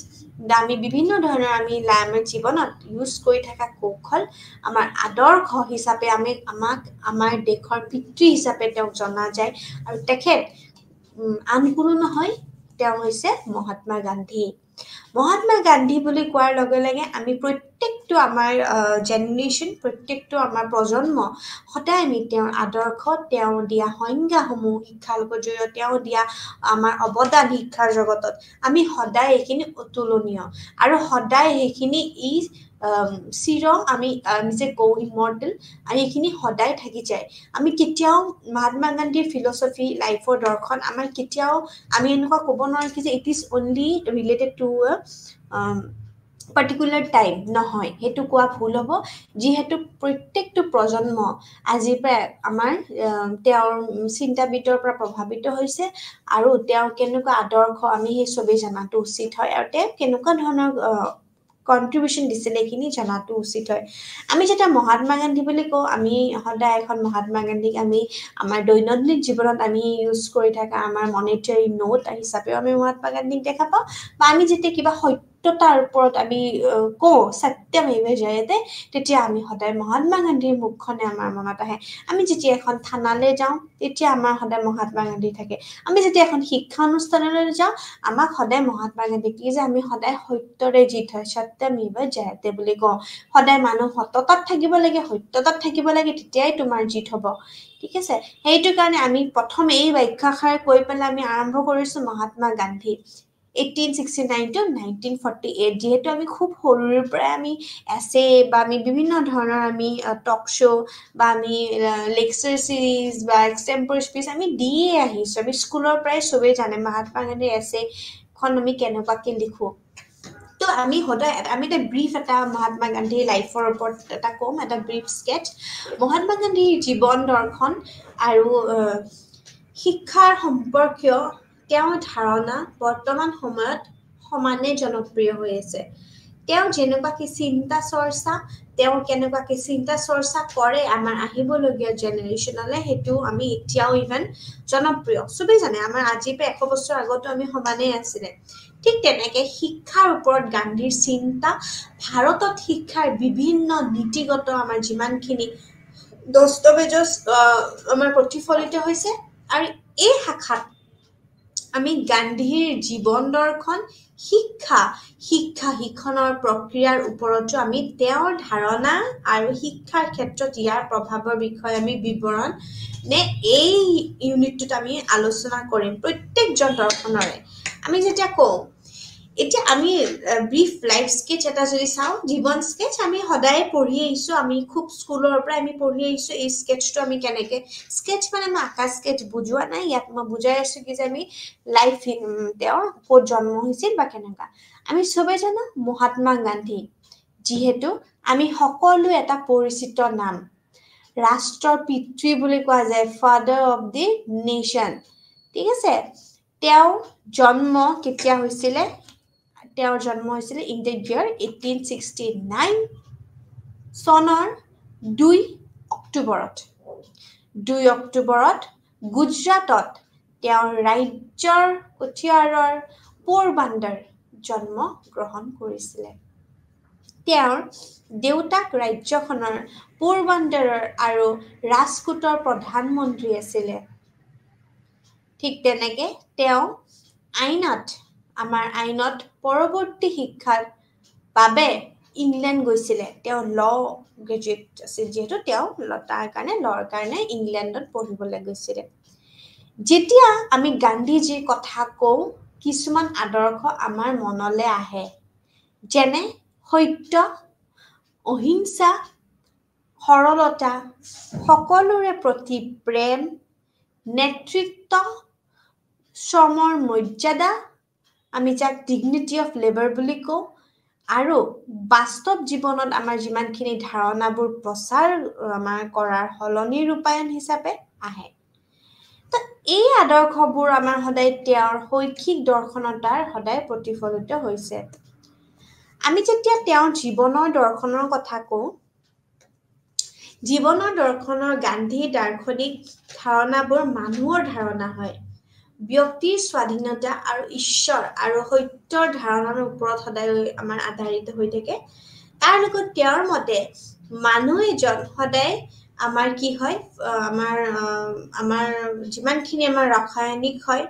আমি বিভিন্ন ধৰণৰ আমি আমাৰ জীৱনত ইউজ কৰি থকা কৌশল আমাৰ আদৰ্শ হিচাপে আমাক আমাৰ দেশৰ পিতৃ হিচাপে তেওঁক জনা যায় আৰু তেখেত আন কোনো নহয় তেওঁ হৈছে মহাত্মা গান্ধী বুলি কোৱাৰ লগে লগে আমি প্ৰত্যেকটো আমাৰ জেনেৰেশ্যন প্ৰত্যেকটো আমাৰ প্ৰজন্ম সদায় আমি তেওঁৰ আদৰ্শ তেওঁ দিয়া সংজ্ঞাসমূহ শিক্ষাৰ জৰিয়তে তেওঁ দিয়া আমাৰ অৱদান শিক্ষাৰ জগতত আমি সদায় এইখিনি অতুলনীয় আৰু সদায় সেইখিনি চিৰ আমি যে কওঁ ইমৰ্টেল আৰু এইখিনি সদায় থাকি যায় আমি কেতিয়াও মহাত্মা গান্ধীৰ ফিলচফি লাইফৰ দৰ্শন আমাৰ কেতিয়াও আমি এনেকুৱা ক'ব নোৱাৰো কি যে it is only related to particular time নহয় সেইটো কোৱা ভুল হ'ব যিহেতু প্ৰত্যেকটো প্ৰজন্ম আজিৰ পৰা আমাৰ তেওঁৰ চিন্তাবিদৰ পৰা প্ৰভাৱিত হৈছে আৰু তেওঁৰ কেনেকুৱা আদৰ্শ আমি সেই ছবি জনাটো উচিত হয় আৰু তেওঁ কেনেকুৱা ধৰণৰ কন্ট্ৰিবিউশন দিছিলে এইখিনি জনাটো উচিত হয় আমি যেতিয়া মহাত্মা গান্ধী বুলি কওঁ আমি সদায় এখন মহাত্মা গান্ধীক আমি আমাৰ দৈনন্দিন জীৱনত আমি ইউজ কৰি থকা আমাৰ মনিটাৰী নোট হিচাপেও আমি মহাত্মা গান্ধীক দেখা পাওঁ বা আমি যেতিয়া কিবা সত্যতাৰ ওপৰত আমি কওঁ সত্যমেৱ জয়তে তেতিয়া আমি সদায় মহাত্মা গান্ধীৰ মুখখনে আমাৰ মনত আহে আমি যেতিয়া এখন থানালৈ যাওঁ তেতিয়া আমাৰ সদায় মহাত্মা গান্ধী থাকে আমি যেতিয়া এখন শিক্ষা অনুষ্ঠানলৈ যাওঁ আমাক সদায় মহাত্মা গান্ধী কি যে আমি সদায় সত্যৰে জিত হয় সত্যমেৱ জয়তে বুলি কওঁ সদায় মানুহ সততাত থাকিব লাগে সত্যতাত থাকিব লাগে তেতিয়াই তোমাৰ জিত হ'ব ঠিক আছে সেইটো কাৰণে আমি প্ৰথম এই বাক্যশাৰ কৈ পেলাই আমি আৰম্ভ কৰিছো মহাত্মা গান্ধী 1869 to 1948 যেহেতু আমি খুব সৰুৰ পৰা আমি এছে বা আমি বিভিন্ন ধৰণৰ আমি টক শ্ব' বা আমি লেকচাৰ সিৰিজ বা এক্সটেম্পৰ স্পীচ আমি দিয়ে আহিছো আমি স্কুলৰ পৰাই চবেই জানে মহাত্মা গান্ধীৰ এছেখন আমি কেনেকুৱাকে লিখো তো আমি সদায় আমি এটা ব্ৰিফ এটা মহাত্মা গান্ধীৰ লাইফৰ ওপৰত এটা কম এটা ব্ৰিফ স্কেচ মহাত্মা গান্ধীৰ জীৱন দৰ্শন আৰু শিক্ষাৰ সম্পৰ্কীয় তেওঁৰ ধাৰণা বৰ্তমান সময়ত সমানে জনপ্ৰিয় হৈ আছে তেওঁ যেনেকুৱাকে চিন্তা চৰ্চা কৰে আমাৰ আহিবলগীয়া জেনেৰেশ্যনলৈ সেইটো আমি এতিয়াও ইমান জনপ্ৰিয় চবেই জানে আমাৰ আজিৰ পৰা 100 বছৰ আগতো আমি সমানেই আছিলে ঠিক তেনেকে শিক্ষাৰ ওপৰত গান্ধীৰ চিন্তা ভাৰতত শিক্ষাৰ বিভিন্ন নীতিগত আমাৰ যিমানখিনি দস্তাবেজ আমাৰ প্ৰতিফলিত হৈছে আৰু এই শাখাত আমি গান্ধীৰ জীৱন দৰ্শন শিক্ষণৰ প্ৰক্ৰিয়াৰ ওপৰতো আমি তেওঁৰ ধাৰণা আৰু শিক্ষাৰ ক্ষেত্ৰত ইয়াৰ প্ৰভাৱৰ বিষয়ে আমি বিৱৰণ এই ইউনিটটোত আমি আলোচনা কৰিম প্ৰত্যেকজন দৰ্শনৰে আমি যেতিয়া কওঁ এতিয়া আমি ব্ৰিফ লাইফ স্কেচ এটা যদি চাওঁ জীৱন স্কেচ আমি সদায় পঢ়ি আহিছো আমি খুব স্কুলৰ পৰা আমি পঢ়ি আহিছো এই স্কেচটো আমি কেনেকে স্কেচ মানে মই আঁকা স্কেচ বুজোৱা নাই ইয়াত মই বুজাই আছো কি যে আমি লাইফ তেওঁৰ ক'ত জন্ম হৈছিল বা কেনেকা আমি সবে জানো মহাত্মা গান্ধী যিহেতু আমি সকলো এটা পৰিচিত নাম ৰাষ্ট্ৰৰ পিতৃ বুলি কোৱা যায় ফাদাৰ অফ দি নেশ্যন ঠিক আছে তেওঁৰ জন্ম কেতিয়া হৈছিলে তেওঁৰ জন্ম হৈছিল ইন দ্য ইয়াৰ 1869 চনৰ 2 অক্টোবৰত গুজৰাটত তেওঁৰ ৰাজ্যৰ কঠিয়াৰৰ পোৰবান্দৰ জন্ম গ্ৰহণ কৰিছিলে তেওঁৰ দেউতাক ৰাজ্যখনৰ পোৰবান্দৰৰ আৰু ৰাজকোটৰ প্ৰধানমন্ত্ৰী আছিলে ঠিক তেনেকে তেওঁ আইনত পৰৱৰ্তী শিক্ষাৰ বাবে ইংলেণ্ড গৈছিলে তেওঁ ল গ্ৰেজুৱেট আছিল যেহেতু তেওঁ তাৰ কাৰণে লৰ কাৰণে ইংলেণ্ডত পঢ়িবলৈ গৈছিলে যেতিয়া আমি গান্ধীজীৰ কথা কওঁ কিছুমান আদৰ্শ আমাৰ মনলৈ আহে যেনে সত্য অহিংসা সৰলতা সকলোৰে প্ৰতি প্ৰেম নেতৃত্ব শ্ৰমৰ মৰ্যাদা আমি যাক ডিগনিটি অফ লেবাৰ বুলি কওঁ আৰু বাস্তৱ জীৱনত আমাৰ যিমানখিনি ধাৰণাবোৰ প্ৰচাৰ আমাৰ কৰাৰ সলনি ৰূপায়ণ হিচাপে আহে তো এই আদৰ্শবোৰ আমাৰ সদায় তেওঁৰ শৈক্ষিক দৰ্শনতাৰ সদায় প্ৰতিফলিত হৈছে আমি যেতিয়া তেওঁৰ জীৱনৰ দৰ্শনৰ কথা কওঁ জীৱনৰ দৰ্শনৰ গান্ধী দাৰ্শনিক ধাৰণাবোৰ মানুহৰ ধাৰণা হয় ব্যক্তিৰ স্বাধীনতা আৰু ঈশ্বৰ আৰু সত্যৰ ধাৰণাৰ ওপৰত সদায় আমাৰ আধাৰিত হৈ থাকে তাৰ লগত তেওঁৰ মতে মানুহ এজন সদায় আমাৰ কি হয় আমাৰ যিমানখিনি আমাৰ ৰাসায়নিক হয়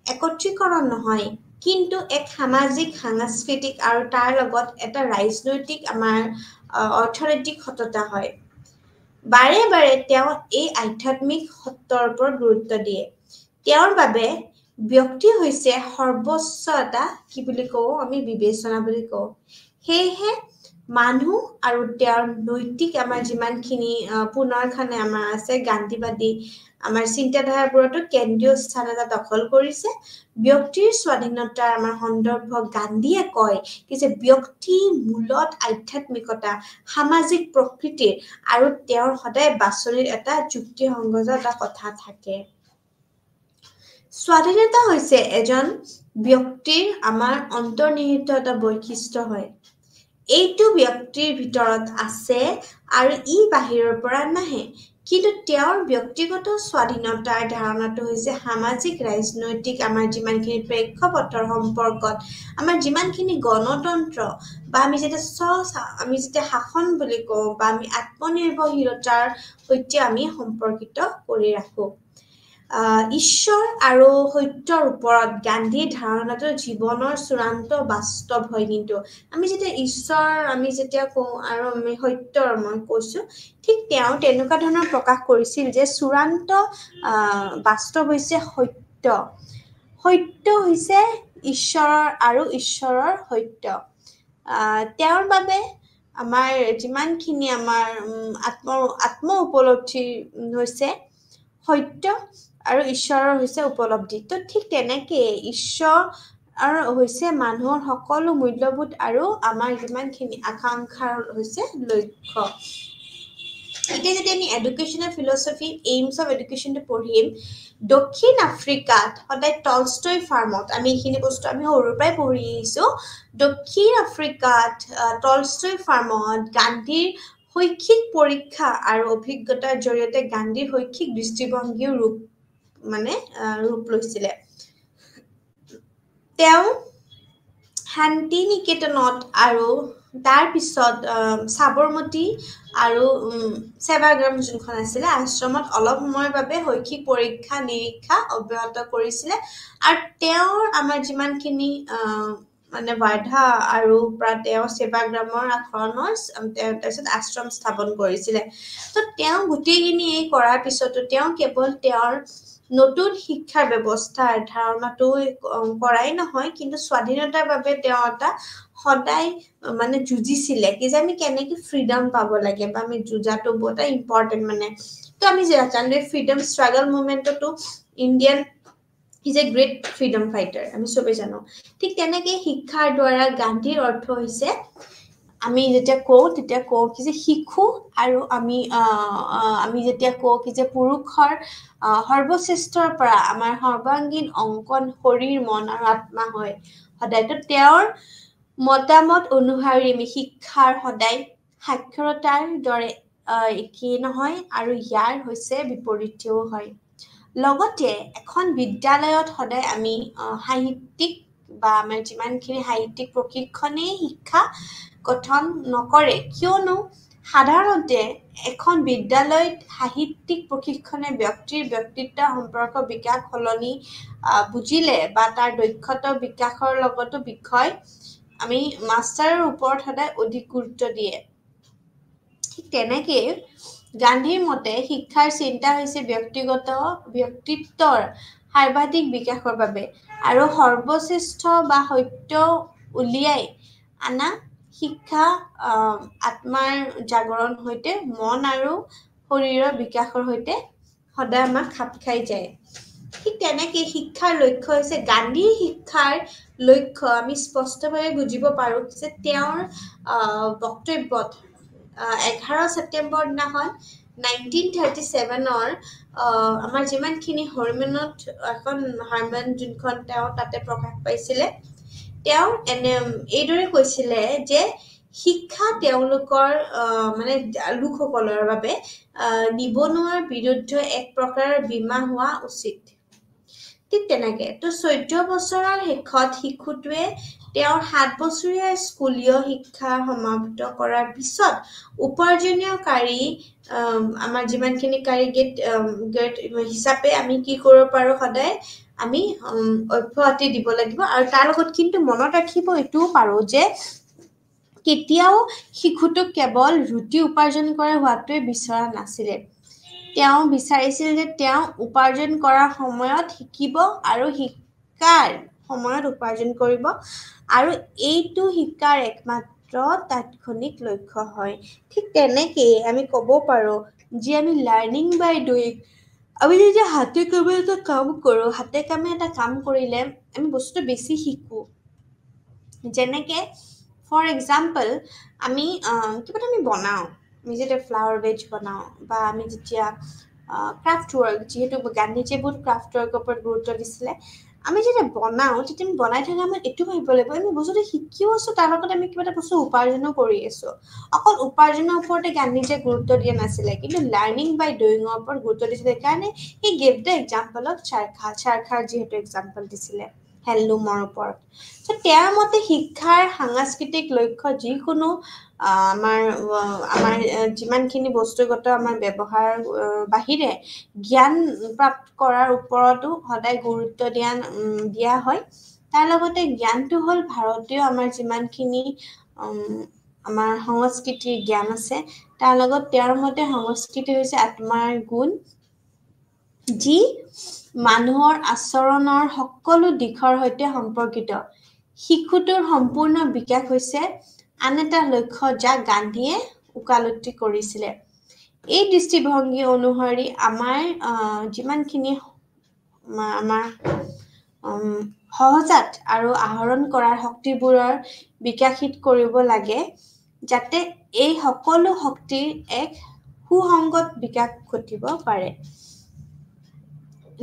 একত্ৰীকৰণ নহয় কিন্তু এক সামাজিক সাংস্কৃতিক আৰু তাৰ লগত এটা ৰাজনৈতিক আমাৰ অৰ্থনৈতিক সততা হয় বাৰে বাৰে তেওঁ এই আধ্যাত্মিক সত্যৰ ওপৰত গুৰুত্ব দিয়ে তেওঁৰ বাবে ব্যক্তি হৈছে সৰ্বোচ্চ এটা কি বুলি কওঁ আমি বিবেচনা বুলি কওঁ সেয়েহে মানুহ আৰু তেওঁৰ নৈতিক আমাৰ যিমানখিনি পুনৰখানে আমাৰ আছে গান্ধীবাদী আমাৰ চিন্তাধাৰাবোৰতো কেন্দ্ৰীয় স্থান এটা দখল কৰিছে ব্যক্তিৰ স্বাধীনতাৰ আমাৰ সন্দৰ্ভ গান্ধীয়ে কয় কি যে ব্যক্তি মূলত আধ্যাত্মিকতা সামাজিক প্ৰকৃতিৰ আৰু তেওঁৰ সদায় বাছনিৰ এটা যুক্তিসংগত এটা কথা থাকে স্বাধীনতা হৈছে এজন ব্যক্তিৰ আমাৰ অন্তৰ্নিহিত এটা বৈশিষ্ট্য হয় এইটো ব্যক্তিৰ ভিতৰত আছে আৰু ই বাহিৰৰ পৰা নাহে কিন্তু তেওঁৰ ব্যক্তিগত স্বাধীনতাৰ ধাৰণাটো হৈছে সামাজিক ৰাজনৈতিক আমাৰ যিমানখিনি প্ৰেক্ষাপটৰ সম্পৰ্কত আমাৰ যিমানখিনি গণতন্ত্ৰ বা আমি যেতিয়া শাসন বুলি কওঁ বা আমি আত্মনিৰ্ভৰশীলতাৰ সৈতে আমি সম্পৰ্কিত কৰি ৰাখোঁ ঈশ্বৰ আৰু সত্যৰ ওপৰত গান্ধীৰ ধাৰণাটো জীৱনৰ চূড়ান্ত বাস্তৱ হয় কিন্তু আমি যেতিয়া কওঁ আৰু আমি সত্যৰ মই কৈছোঁ ঠিক তেওঁ তেনেকুৱা ধৰণৰ প্ৰকাশ কৰিছিল যে চূড়ান্ত বাস্তৱ হৈছে সত্য হৈছে ঈশ্বৰৰ আৰু ঈশ্বৰৰ সত্য তেওঁৰ বাবে আমাৰ যিমানখিনি আমাৰ আত্ম উপলব্ধি হৈছে সত্য আৰু ঈশ্বৰৰ হৈছে উপলব্ধি তো ঠিক তেনেকে ঈশ্বৰ আৰু হৈছে মানুহৰ সকলো মূল্যবোধ আৰু আমাৰ যিমানখিনি আকাংক্ষাৰ হৈছে লক্ষ্য এতিয়া যদি আমি এডুকেশ্যনেল ফিলচফি এইমছ অফ এডুকেশ্যনটো পঢ়িম দক্ষিণ আফ্ৰিকাত সদায় টলষ্টয় ফাৰ্মত আমি এইখিনি বস্তু আমি সৰুৰ পৰাই পঢ়ি আহিছোঁ দক্ষিণ আফ্ৰিকাত টলষ্টয় ফাৰ্মত গান্ধীৰ শৈক্ষিক পৰীক্ষা আৰু অভিজ্ঞতাৰ জৰিয়তে গান্ধীৰ শৈক্ষিক দৃষ্টিভংগীৰ ৰূপ লৈছিলে তেওঁ শান্তি নিকেতনত আৰু তাৰ পিছত সাবৰমতী আৰু সেৱাগ্ৰাম যোনখন আছিলে আশ্ৰমত অলপ সময়ৰ বাবে শৈক্ষিক পৰীক্ষা নিৰীক্ষা অব্যাহত কৰিছিলে আৰু তেওঁৰ আমাৰ যিমানখিনি বাধা আৰু তেওঁ সেৱাগ্ৰামৰ তাৰপিছত আশ্ৰম স্থাপন কৰিছিলে তো তেওঁ গোটেইখিনি এই কৰাৰ পিছতো তেওঁ কেৱল তেওঁৰ নতুন শিক্ষাৰ ব্যৱস্থাৰ ধাৰণাটো কৰাই নহয় কিন্তু স্বাধীনতাৰ বাবে তেওঁ এটা সদায় মানে যুঁজিছিলে কি যে আমি কেনেকৈ ফ্ৰীডম পাব লাগে বা আমি যুঁজাটো বহুত ইম্পৰ্টেণ্ট মানে তো আমি জানো ফ্ৰীডম ষ্ট্ৰাগল মুভমেণ্টতো Indian is a great freedom fighter আমি চবেই জানো ঠিক তেনেকৈ শিক্ষাৰ দ্বাৰা গান্ধীৰ অৰ্থ হৈছে আমি যেতিয়া কওঁ তেতিয়া কওঁ কি যে শিশু আৰু আমি যেতিয়া কওঁ কি যে পুৰুষৰ সৰ্বশ্ৰেষ্ঠৰ পৰা আমাৰ সৰ্বাংগীন অংকন শৰীৰ মন আৰু আত্মা হয় সদায়তো তেওঁৰ মতামত অনুসৰি আমি শিক্ষাৰ সদায় সাক্ষৰতাৰ দৰে একেই নহয় আৰু ইয়াৰ হৈছে বিপৰীতেও হয় লগতে এখন বিদ্যালয়ত সদায় আমি সাহিত্যিক বা আমাৰ যিমানখিনি সাহিত্যিক প্ৰশিক্ষণেই শিক্ষা গঠন নকৰে কিয়নো সাধাৰণতে এখন বিদ্যালয়ত সাহিত্যিক প্ৰশিক্ষণে ব্যক্তিৰ ব্যক্তিত্ব সম্পৰ্ক বিকাশ সলনি বুজিলে বা তাৰ দক্ষতা বিকাশৰ লগতো বিষয় আমি মাষ্টাৰৰ ওপৰত সদায় অধিক গুৰুত্ব দিয়ে ঠিক তেনেকৈ গান্ধীৰ মতে শিক্ষাৰ চিন্তা হৈছে ব্যক্তিত্বৰ সৰ্বাধিক বিকাশৰ বাবে আৰু সৰ্বশ্ৰেষ্ঠ বা সত্য উলিয়াই আনা শিক্ষা আত্মাৰ জাগৰণ সৈতে মন আৰু শৰীৰৰ বিকাশৰ সৈতে সদায় আমাক খাপ খাই যায় ঠিক তেনেকৈ শিক্ষাৰ লক্ষ্য হৈছে গান্ধীৰ শিক্ষাৰ লক্ষ্য আমি স্পষ্টভাৱে বুজিব পাৰোঁ যে তেওঁৰ বক্তব্যত 11 ছেপ্টেম্বৰ দিনাখন 1937 আমাৰ যিমানখিনি হৰমনত এখন হৰমন যোনখন তেওঁ তাতে প্ৰকাশ পাইছিলে তেওঁ এইদৰে কৈছিলে যে শিক্ষা তেওঁলোকৰ মানে লোকসকলৰ বাবে নিবনুৱাৰ বিৰুদ্ধে এক প্ৰকাৰৰ বীমা হোৱা উচিত ঠিক তেনেকৈ তো 14 বছৰৰ শেষত শিশুটোৱে তেওঁৰ 7 বছৰীয়া স্কুলীয় শিক্ষা সমাপ্ত কৰাৰ পিছত উপাৰ্জনীয়কাৰী আমাৰ যিমানখিনি কাৰিগেট হিচাপে আমি কি কৰিব পাৰোঁ সদায় আমি অব্যাহতি দিব লাগিব আৰু তাৰ লগত কিন্তু মনত ৰাখিব এইটোও পাৰোঁ যে কেতিয়াও শিশুটোক কেৱল ৰুটি উপাৰ্জন কৰা হোৱাটোৱে বিচৰা নাছিলে তেওঁ বিচাৰিছিল যে তেওঁ উপাৰ্জন কৰাৰ সময়ত শিকিব আৰু শিকাৰ সময়ত উপাৰ্জন কৰিব আৰু এইটো শিকাৰ একমাত্ৰ তাৎক্ষণিক লক্ষ্য হয় ঠিক তেনেকেই আমি ক'ব পাৰোঁ যে আমি লাৰ্ণিং বাই ডুইং আমি যেতিয়া হাতে কামে এটা কাম কৰোঁ হাতে কামে এটা কাম কৰিলে আমি বস্তুটো বেছি শিকোঁ যেনেকৈ ফৰ এক্সাম্পল আমি কিবা এটা আমি বনাওঁ আমি যেতিয়া ফ্লাৱাৰ বেজ বনাওঁ বা আমি যেতিয়া ক্ৰাফ্ট ৱৰ্ক যিহেতু গান্ধীজীয়ে বহুত ক্ৰাফ্ট ৱৰ্কৰ ওপৰত গুৰুত্ব দিছিলে আমি যেতিয়া বনাওঁ তেতিয়া আমি বনাই থকা আমাৰ এইটো ভাবিব লাগিব আমি বস্তুটো শিকিও আছোঁ তাৰ লগত আমি কিবা এটা বস্তু উপাৰ্জনো কৰি আছোঁ অকল উপাৰ্জনৰ ওপৰতে গান্ধীজীয়ে গুৰুত্ব দিয়া নাছিলে কিন্তু লাৰ্ণিং বাই ডুইঙৰ ওপৰত গুৰুত্ব দিছিলে সেইকাৰণে he gave the example of চাৰখাৰ যিহেতু এক্সাম্পল দিছিলে হেণ্ডলুমৰ ওপৰত তো তেওঁৰ মতে শিক্ষাৰ সাংস্কৃতিক লক্ষ্য যিকোনো আমাৰ যিমানখিনি বস্তুগত আমাৰ ব্যৱহাৰ বাহিৰে জ্ঞান প্ৰাপ্ত কৰাৰ ওপৰতো সদায় গুৰুত্ব দিয়া হয় তাৰ লগতে জ্ঞানটো হ'ল ভাৰতীয় আমাৰ যিমানখিনি আমাৰ সংস্কৃতিৰ জ্ঞান আছে তাৰ লগত তেওঁৰ মতে সংস্কৃতি হৈছে আত্মাৰ গুণ যি মানুহৰ আচৰণৰ সকলো দিশৰ সৈতে সম্পৰ্কিত শিশুটোৰ সম্পূৰ্ণ বিকাশ হৈছে আন এটা লক্ষ্য যাক গান্ধীয়ে ওকালতি কৰিছিলে এই দৃষ্টিভংগী অনুসৰি আমাৰ যিমানখিনি আমাৰ সহজাত আৰু আহৰণ কৰাৰ শক্তিবোৰৰ বিকাশিত কৰিব লাগে যাতে এই সকলো শক্তিৰ এক সুসংগত বিকাশ ঘটিব পাৰে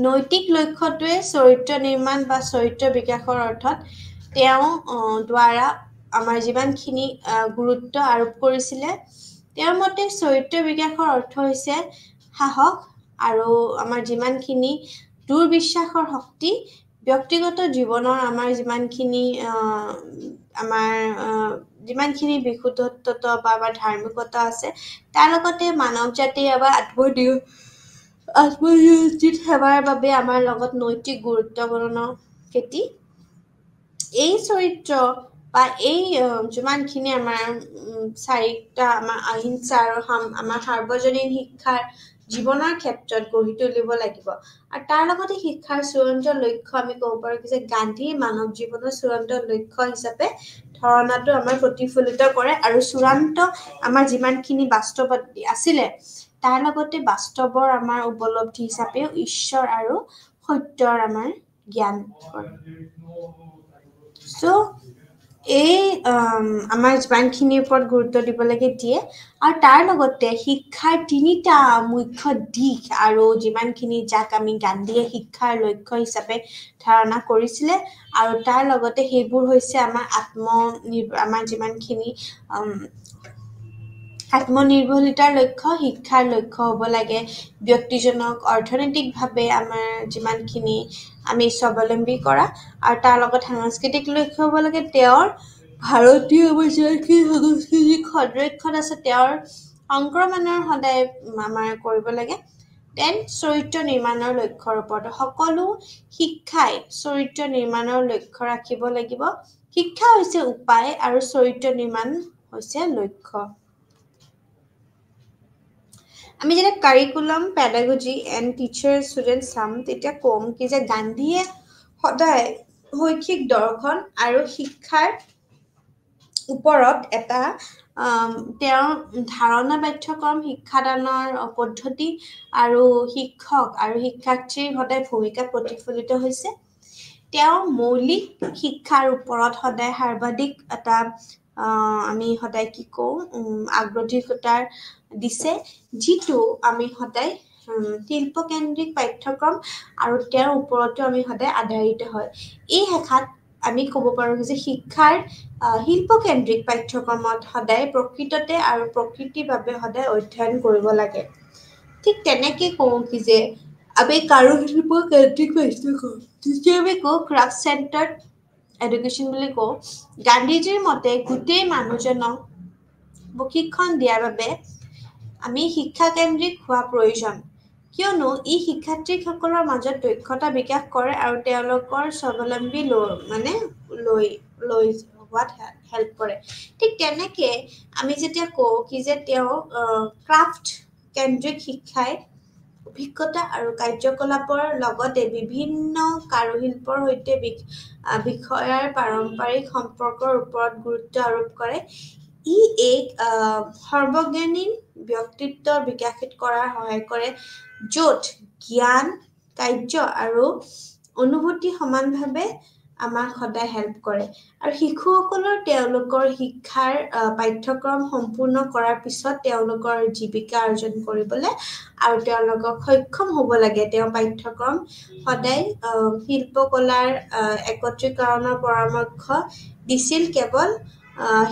নৈতিক লক্ষ্যটোৱে চৰিত্ৰ নিৰ্মাণ বা চৰিত্ৰ বিকাশৰ অৰ্থত তেওঁ দ্বাৰা আমাৰ যিমানখিনি গুৰুত্ব আৰোপ কৰিছিলে তেওঁৰ মতে চৰিত্ৰ বিকাশৰ অৰ্থ হৈছে সাহস আৰু আমাৰ যিমানখিনি দুৰ্বিশ্বাসৰ শক্তি ব্যক্তিগত জীৱনৰ আমাৰ যিমানখিনি বিশুদ্ধত্ব বা আমাৰ ধাৰ্মিকতা আছে তাৰ লগতে মানৱ জাতি বা আত্মনিয়োজিত সেৱাৰ বাবে আমাৰ লগত নৈতিক গুৰুত্বপূৰ্ণ কেতি এই চৰিত্ৰ বা এই যিমানখিনি আমাৰ চাৰিটা আমাৰ অহিংসা আৰু আমাৰ সাৰ্বজনীন শিক্ষাৰ জীৱনৰ ক্ষেত্ৰত গঢ়ি তুলিব লাগিব আৰু তাৰ লগতে শিক্ষাৰ চূড়ান্ত লক্ষ্য আমি ক'ব পাৰোঁ যে গান্ধীৰ মানৱ জীৱনৰ চূড়ান্ত লক্ষ্য হিচাপে ধাৰণাটো আমাৰ প্ৰতিফলিত কৰে আৰু চূড়ান্ত আমাৰ যিমানখিনি বাস্তৱবাদী আছিলে তাৰ লগতে বাস্তৱৰ আমাৰ উপলব্ধি হিচাপে ঈশ্বৰ আৰু সত্যৰ আমাৰ জ্ঞান কৰে চ' এই আমাৰ যিমানখিনিৰ ওপৰত গুৰুত্ব দিব লাগে দিয়ে আৰু তাৰ লগতে শিক্ষাৰ তিনিটা মুখ্য দিশ আৰু যিমানখিনি যাক আমি গান্ধীয়ে শিক্ষাৰ লক্ষ্য হিচাপে ধাৰণা কৰিছিলে আৰু তাৰ লগতে সেইবোৰ হৈছে আমাৰ আমাৰ যিমানখিনি আত্মনিৰ্ভৰশীলতাৰ লক্ষ্য শিক্ষাৰ লক্ষ্য হ'ব লাগে ব্যক্তিজনক অৰ্থনৈতিকভাৱে আমাৰ যিমানখিনি আমি স্বাৱলম্বী কৰা আৰু তাৰ লগত সাংস্কৃতিক লক্ষ্য হ'ব লাগে তেওঁৰ ভাৰতীয় আমাৰ যিমানখিনি সাংস্কৃতিক সংৰক্ষণ আছে তেওঁৰ সংক্ৰমণৰ সদায় আমাৰ কৰিব লাগে দেন চৰিত্ৰ নিৰ্মাণৰ লক্ষ্যৰ ওপৰত সকলো শিক্ষাই চৰিত্ৰ নিৰ্মাণৰ লক্ষ্য ৰাখিব লাগিব শিক্ষা হৈছে উপায় আৰু চৰিত্ৰ নিৰ্মাণ হৈছে লক্ষ্য আমি যেতিয়া curriculum pedagogy and teacher student চাম তেতিয়া ক'ম কি যে গান্ধীয়ে সদায় শৈক্ষিক দৰ্শন আৰু শিক্ষাৰ ওপৰত এটা তেওঁৰ ধাৰণা পাঠ্যক্ৰম শিক্ষাদানৰ পদ্ধতি আৰু শিক্ষক আৰু শিক্ষাৰ্থীৰ সদায় ভূমিকা প্ৰতিফলিত হৈছে তেওঁ মৌলিক শিক্ষাৰ ওপৰত সদায় সৰ্বাধিক এটা আমি সদায় কি কওঁ আগ্ৰহিকতাৰ দিছে যিটো আমি সদায় শিল্পকেন্দ্ৰিক পাঠ্যক্ৰম আৰু তেওঁৰ ওপৰতো আমি সদায় আধাৰিত হয় এই শাখাত আমি ক'ব পাৰোঁ যে শিক্ষাৰ শিল্পকেন্দ্ৰিক পাঠ্যক্ৰমত সদায় প্ৰকৃততে আৰু প্ৰকৃতিভাৱে সদায় অধ্যয়ন কৰিব লাগে ঠিক তেনেকৈ কওঁ কি যে আমি কাৰুশিল্প কেন্দ্ৰিক পাঠ্যক্ৰম যেতিয়া আমি কওঁ ক্ৰাফ্ট চেণ্টাৰ্ড এডুকেশ্যন বুলি কওঁ গান্ধীজীৰ মতে গোটেই মানুহজনক প্ৰশিক্ষণ দিয়াৰ বাবে আমি শিক্ষাকেন্দ্ৰিক হোৱা প্ৰয়োজন কিয়নো ই শিক্ষাৰ্থীসকলৰ মাজত দক্ষতা বিকাশ কৰে আৰু তেওঁলোকৰ স্বাৱলম্বী হোৱাত হেল্প কৰে ঠিক তেনেকৈ আমি যেতিয়া কওঁ কি যে তেওঁ ক্ৰাফ্ট কেন্দ্ৰিক শিক্ষাই অভিজ্ঞতা আৰু কাৰ্যকলাপৰ লগতে বিভিন্ন কাৰুশিল্পৰ সৈতে বিষয়াৰ পাৰম্পৰিক সম্পৰ্কৰ ওপৰত গুৰুত্ব আৰোপ কৰে ই এক সৰ্বজনীন ব্যক্তিত্ব বিকশিত কৰাৰ সহায় কৰে য'ত জ্ঞান কাৰ্য আৰু অনুভূতি সমানভাৱে আমাক সদায় হেল্প কৰে আৰু শিশুসকলৰ তেওঁলোকৰ শিক্ষাৰ পাঠ্যক্ৰম সম্পূৰ্ণ কৰাৰ পিছত তেওঁলোকৰ জীৱিকা অৰ্জন কৰিবলৈ আৰু তেওঁলোকক সক্ষম হ'ব লাগে তেওঁ পাঠ্যক্ৰম সদায় শিল্পকলাৰ একত্ৰীকৰণৰ পৰামৰ্শ দিছিল কেৱল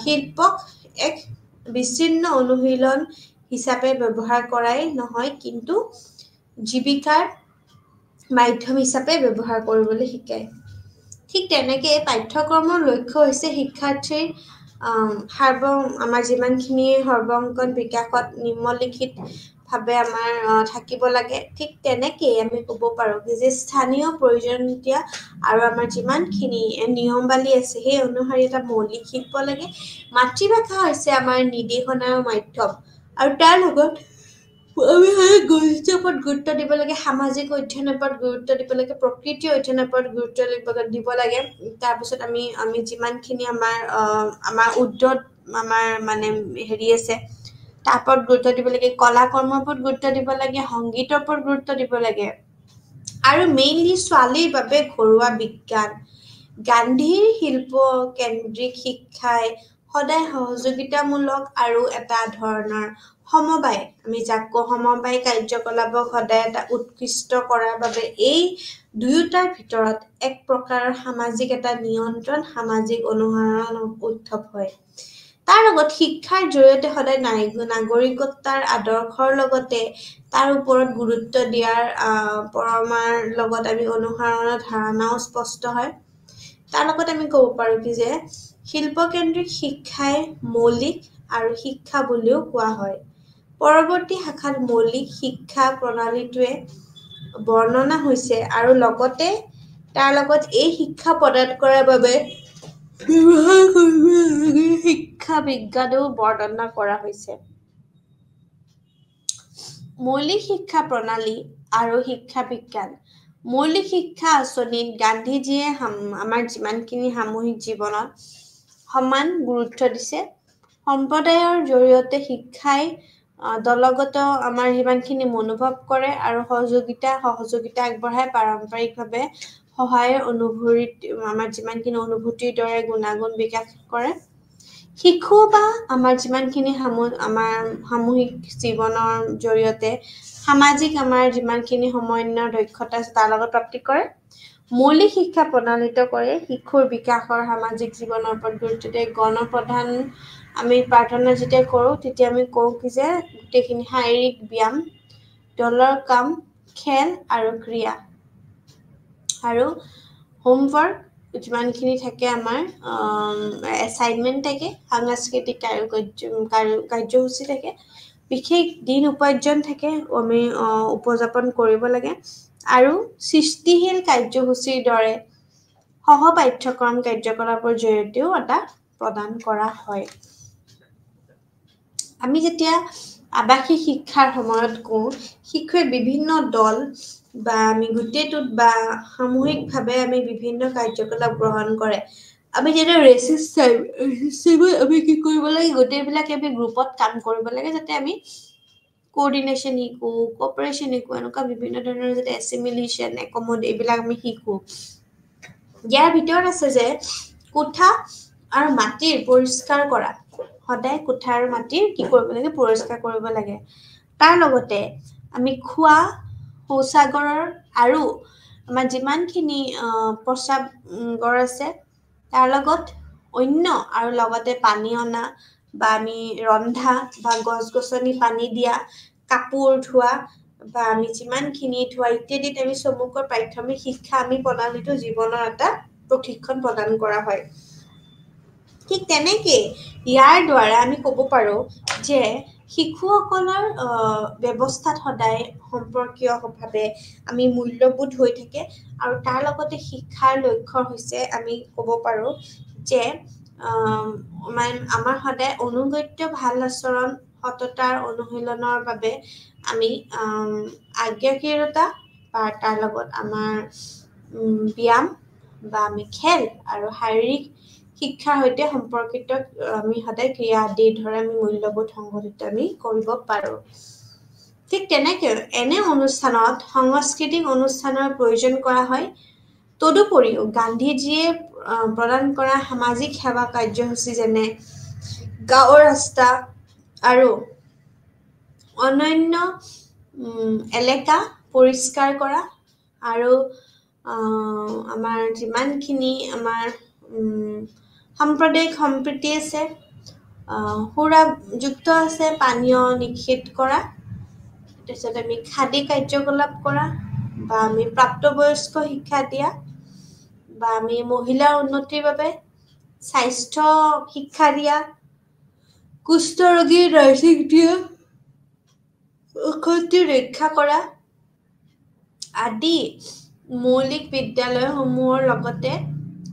শিল্পক এক বিচ্ছিন্ন অনুশীলন হিচাপে ব্যৱহাৰ কৰাই নহয় কিন্তু জীৱিকাৰ মাধ্যম হিচাপে ব্যৱহাৰ কৰিবলৈ শিকায় ঠিক তেনেকৈ পাঠ্যক্ৰমৰ লক্ষ্য হৈছে শিক্ষাৰ্থীৰ আমাৰ যিমানখিনি সৰ্বাংগন বিকাশত নিম্নলিখিতভাৱে আমাৰ থাকিব লাগে ঠিক তেনেকেই আমি ক'ব পাৰোঁ যে স্থানীয় প্ৰয়োজনীয়তা আৰু আমাৰ যিমানখিনি নিয়মাৱলী আছে সেই অনুসৰি এটা মৌলিক শিল্প লাগে মাতৃভাষা হৈছে আমাৰ নিৰ্দেশনাৰ মাধ্যম আৰু তাৰ লগত আমি গণিতৰ ওপৰত গুৰুত্ব দিব লাগে সামাজিক অধ্যয়নৰ ওপৰত গুৰুত্ব দিব লাগে প্ৰকৃতি অধ্যয়নৰ ওপৰত গুৰুত্ব দিব লাগে তাৰপিছত আমি যিমানখিনি আমাৰ উদ্যোগ আমাৰ মানে হেৰি আছে তাৰ ওপৰত গুৰুত্ব দিব লাগে কলা কৰ্মৰ ওপৰত গুৰুত্ব দিব লাগে সংগীতৰ ওপৰত গুৰুত্ব দিব লাগে আৰু মেইনলি ছোৱালীৰ বাবে ঘৰুৱা বিজ্ঞান গান্ধীৰ শিল্প কেন্দ্ৰিক শিক্ষাই সদায় সহযোগিতামূলক আৰু এটা ধৰণৰ সমবায় আমি যাক কওঁ সমবায় কাৰ্যকলাপক সদায় এটা উৎকৃষ্ট কৰাৰ বাবে এই দুয়োটাৰ ভিতৰত এক প্ৰকাৰৰ সামাজিক এটা নিয়ন্ত্ৰণ সামাজিক অনুসৰণ উদ্ভৱ হয় তাৰ লগত শিক্ষাৰ জৰিয়তে সদায় নাগৰিকতাৰ আদৰ্শৰ লগতে তাৰ ওপৰত গুৰুত্ব দিয়াৰ পৰমাৰ লগত আমি অনুসৰণৰ ধাৰণাও স্পষ্ট হয় তাৰ লগত আমি ক'ব পাৰোঁ কি যে শিল্পকেন্দ্ৰিক শিক্ষাই মৌলিক আৰু শিক্ষা বুলিও কোৱা হয় পৰৱৰ্তী শাখাত মৌলিক শিক্ষা প্ৰণালীটোৱে বৰ্ণনা হৈছে আৰু লগতে তাৰ লগত এই শিক্ষা প্ৰদান কৰাৰ বাবে ব্যৱহাৰ কৰিবলগীয়া শিক্ষা বিজ্ঞানেও বৰ্ণনা কৰা হৈছে মৌলিক শিক্ষা প্ৰণালী আৰু শিক্ষা বিজ্ঞান। মৌলিক শিক্ষা আঁচনিত গান্ধীজীয়ে আমাৰ যিমানখিনি সামূহিক জীৱনত সমান গুৰুত্ব দিছে। সম্প্ৰদায়ৰ জৰিয়তে শিক্ষাই দলগত আমাৰ যিমানখিনি মনোভাৱ কৰে আৰু সহযোগিতা আগবঢ়াই পাৰম্পৰিকভাৱে সহায়ৰ আমাৰ যিমানখিনি অনুভূতিৰ দৰে গুণাগুণ বিকাশ কৰে। শিশু বা আমাৰ যিমানখিনি আমাৰ সামূহিক জীৱনৰ জৰিয়তে সামাজিক আমাৰ যিমানখিনি সমন্বয়ৰ দক্ষতা আছে তাৰ লগত প্ৰাপ্তি কৰে। মৌলিক শিক্ষা প্ৰণালীত কৰে শিশুৰ বিকাশৰ সামাজিক জীৱনৰ ওপৰত গুৰুত্ব দিয়ে। গণপ্ৰধান আমি প্ৰাৰ্থনা যেতিয়া কৰোঁ তেতিয়া আমি কওঁ কি যে গোটেইখিনি শাৰীৰিক ব্যায়াম, দলৰ কাম, খেল আৰু ক্ৰিয়া আৰু হোমৱৰ্ক যিমানখিনি থাকে আমাৰ এছাইনমেণ্ট থাকে, সাংস্কৃতিক কাৰ্যসূচী থাকে, বিশেষ দিন উপাৰ্জন থাকে আমি উপযাপন কৰিব লাগে আৰু সৃষ্টিশীল কাৰ্যসূচীৰ দৰে পাঠ্যক্ৰম কাৰ্যকলাপৰ জৰিয়তেও এটা প্ৰদান কৰা হয়। আমি যেতিয়া আৱাসিক শিক্ষাৰ সময়ত কওঁ শিশুৱে বিভিন্ন দল বা আমি গোটেইটোত বা সামূহিকভাৱে আমি বিভিন্ন কাৰ্যকলাপ গ্ৰহণ কৰে। আমি যেতিয়া ৰেচিষ্টাইমত আমি কি কৰিব লাগে গোটেইবিলাকে আমি গ্ৰুপত কাম কৰিব লাগে যাতে আমি কোঅৰ্ডিনেশ্যন শিকোঁ, কপাৰেশ্যন শিকোঁ, এনেকুৱা বিভিন্ন ধৰণৰ যাতে এছিমিলেশ্যন, একমোড এইবিলাক আমি শিকোঁ। ইয়াৰ ভিতৰত আছে যে কোঠা আৰু মাটিৰ পৰিষ্কাৰ কৰা। সদায় কোঠা আৰু মাটিৰ কি কৰিব লাগে পৰিষ্কাৰ কৰিব লাগে। তাৰ লগতে আমি খোৱা, শৌচাগাৰৰ আৰু আমাৰ যিমানখিনি প্ৰস্ৰাৱগাৰ আছে তাৰ লগত অন্য আৰু লগতে পানী অনা বা আমি ৰন্ধা বা গছ-গছনি পানী দিয়া, কাপোৰ ধোৱা বা আমি যিমানখিনি ধোৱা ইত্যাদিত আমি চমুকৈ প্ৰাথমিক শিক্ষা আমি প্ৰণালীটো জীৱনৰ এটা প্ৰশিক্ষণ প্ৰদান কৰা হয়। ঠিক তেনেকেই ইয়াৰ দ্বাৰা আমি ক'ব পাৰোঁ যে শিশুসকলৰ ব্যৱস্থাত সদায় সম্পৰ্কীয়ভাৱে আমি মূল্যবোধ হৈ থাকে আৰু তাৰ লগতে শিক্ষাৰ লক্ষ্য হৈছে আমি ক'ব পাৰোঁ যে আমাৰ সদায় অনুগত্য ভাল আচৰণ সততাৰ অনুশীলনৰ বাবে আমি আজ্ঞাশীলতা বা তাৰ লগত আমাৰ ব্যায়াম বা আমি খেল আৰু শাৰীৰিক শিক্ষাৰ সৈতে সম্পৰ্কিত আমি সদায় ক্ৰিয়া আদিৰ ধৰে আমি মূল্যবোধ সংঘটিত আমি কৰিব পাৰোঁ। ঠিক তেনেকৈ এনে অনুষ্ঠানত সাংস্কৃতিক অনুষ্ঠানৰ প্ৰয়োজন কৰা হয়। তদুপৰিও গান্ধীজীয়ে প্ৰদান কৰা সামাজিক সেৱা কাৰ্যসূচী যেনে গাঁৱৰ ৰাস্তা আৰু অন্যান্য এলেকা পৰিষ্কাৰ কৰা আৰু আমাৰ যিমানখিনি আমাৰ সাম্প্ৰদায়িক সম্প্ৰীতি আছে, সুৰাযুক্ত আছে, পানীয় নিষেধ কৰা, তাৰপিছত আমি খাদী কাৰ্যকলাপ কৰা বা আমি প্ৰাপ্তবয়স্ক শিক্ষা দিয়া বা আমি মহিলাৰ উন্নতিৰ বাবে স্বাস্থ্য শিক্ষা দিয়া, কুষ্ঠ ৰোগীৰ নাৰ্ছিং দিয়া, অশান্তি ৰক্ষা কৰা আদি মৌলিক বিদ্যালয়সমূহৰ লগতে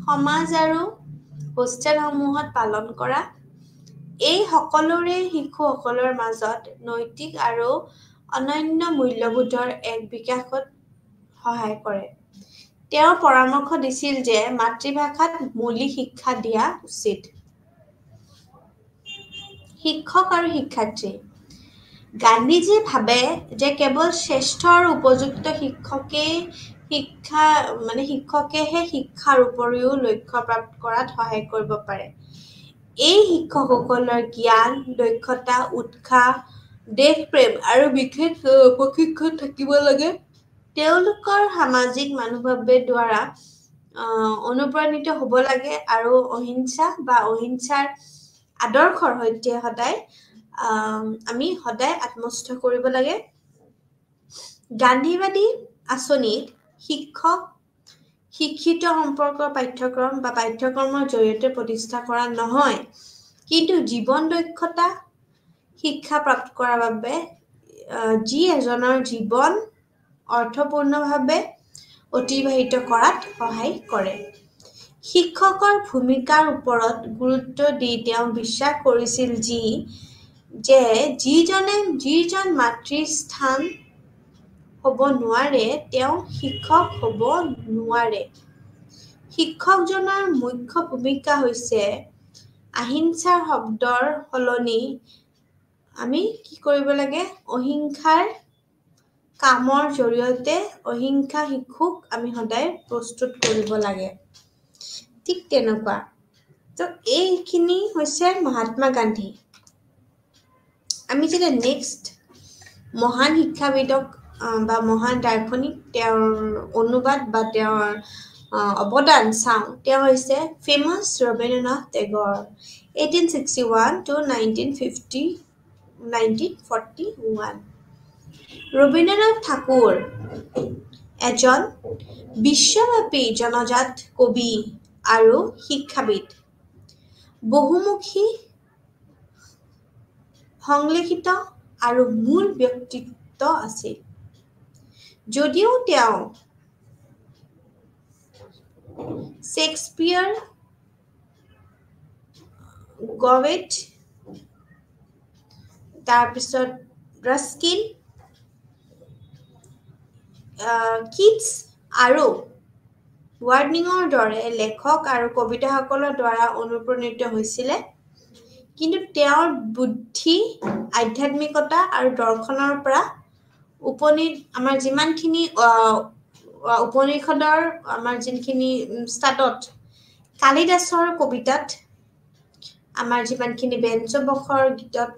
সমাজ আৰু হোষ্টেলসমূহত পালন কৰা। এই সকলোৰে শিশুসকলৰ মাজত নৈতিক আৰু অনন্য মূল্যবোধৰ এক বিকাশত সহায় কৰে। তেওঁ পৰামৰ্শ দিছিল যে মাতৃভাষাত মৌলিক শিক্ষা দিয়া উচিত। শিক্ষক আৰু শিক্ষাৰ্থী গান্ধীজীয়ে ভাবে যে কেৱল শ্ৰেষ্ঠ আৰু উপযুক্ত শিক্ষকেহে শিক্ষাৰ উপৰিও লক্ষ্য প্ৰাপ্ত কৰাত সহায় কৰিব পাৰে। এই শিক্ষকসকলৰ জ্ঞান, দক্ষতা, উৎসাহ, দেশপ্ৰেম আৰু বিশেষ প্ৰশিক্ষণ থাকিব লাগে। তেওঁলোকৰ সামাজিক মনোভাৱৰ দ্বাৰা অনুপ্ৰাণিত হ'ব লাগে আৰু অহিংসাৰ আদৰ্শৰ সৈতে আমি সদায় আত্মস্থ কৰিব লাগে। গান্ধীবাদী আঁচনিত শিক্ষিত সম্পৰ্কৰ পাঠ্যক্ৰম বা পাঠ্যক্ৰমৰ জৰিয়তে প্ৰতিষ্ঠা কৰা নহয়, কিন্তু জীৱন দক্ষতা শিক্ষা প্ৰাপ্ত কৰাৰ বাবে যি এজনৰ জীৱন অৰ্থপূৰ্ণভাৱে অতিবাহিত কৰাত সহায় কৰে। শিক্ষকৰ ভূমিকাৰ ওপৰত গুৰুত্ব দি তেওঁ বিশ্বাস কৰিছিল যে যিজন মাতৃস্থান হ'ব নোৱাৰে তেওঁ শিক্ষক হ'ব নোৱাৰে। শিক্ষকজনৰ মুখ্য ভূমিকা হৈছে আহিংসাৰ শব্দৰ সলনি আমি কি কৰিব লাগে? অহিংসাৰ কামৰ জৰিয়তে অহিংসা শিশুক আমি সদায় প্ৰস্তুত কৰিব লাগে। ঠিক তেনেকুৱা। তো এইখিনি হৈছে মহাত্মা গান্ধী। আমি যেতিয়া নেক্সট মহান শিক্ষাবিদক বা মহান দাৰ্শনিক তেওঁৰ অনুবাদ বা তেওঁৰ অৱদান চাওঁ, তেওঁ হৈছে famous Rabindranath Tagore 1861 to 1941। Rabindranath Thakur এজন বিশ্বব্যাপী জনজাত কবি আৰু শিক্ষাবিদ, বহুমুখী, সংশ্লেষিত আৰু মূল ব্যক্তিত্ব আছিল। যদিও তেওঁ শেক্সপিয়াৰ, গৱেট, তাৰপিছত ৰাস্কিন, কিটছ আৰু ৱাৰ্ডনিঙৰ দৰে লেখক আৰু কবিতাসকলৰ দ্বাৰা অনুপ্ৰাণিত হৈছিলে, কিন্তু তেওঁৰ বুদ্ধি, আধ্যাত্মিকতা আৰু দৰ্শনৰ পৰা আমাৰ যিমানখিনি উপনিষদৰ আমাৰ যিখিনি ষ্টাৰ্টত কালিদাসৰ কবিতাত, আমাৰ যিমানখিনি ব্যঞ্জবসৰ গীতত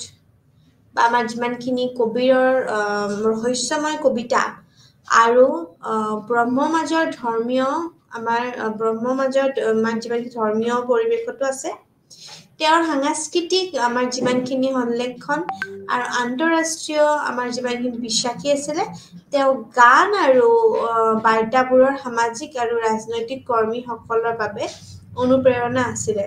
বা আমাৰ যিমানখিনি কবিৰৰ ৰহস্যময় কবিতা আৰু ব্ৰহ্মমাজৰ ধৰ্মীয় যিমানখিনি ধৰ্মীয় পৰিৱেশতো আছে, তেওঁৰ সাংস্কৃতিক আমাৰ যিমানখিনি সংলেখন আৰু আন্তঃৰাষ্ট্ৰীয় আমাৰ যিমানখিনি বিশ্বাসী আছিলে, তেওঁ গান আৰু বাৰ্তাবোৰৰ সামাজিক আৰু ৰাজনৈতিক কৰ্মীসকলৰ বাবে অনুপ্ৰেৰণা আছিলে।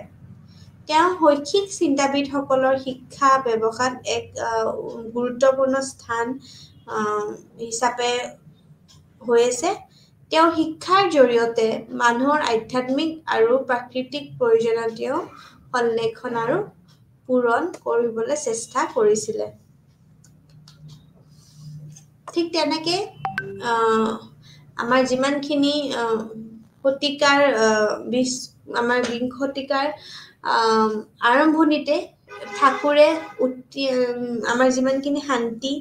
তেওঁ শৈক্ষিক চিন্তাবিদসকলৰ শিক্ষা ব্যৱস্থাত এক গুৰুত্বপূৰ্ণ স্থান হিচাপে হৈ আছে। তেওঁ শিক্ষাৰ জৰিয়তে মানুহৰ আধ্যাত্মিক আৰু প্ৰাকৃতিক প্ৰয়োজনীয়তাও সংলেখন আৰু পূৰণ কৰিবলৈ চেষ্টা কৰিছিলে। ঠিক তেনেকে আমাৰ যিমানখিনি শতিকাৰ আমাৰ বিংশ শতিকাৰ আৰম্ভণিতে ঠাকুৰে আমাৰ যিমানখিনি শান্তি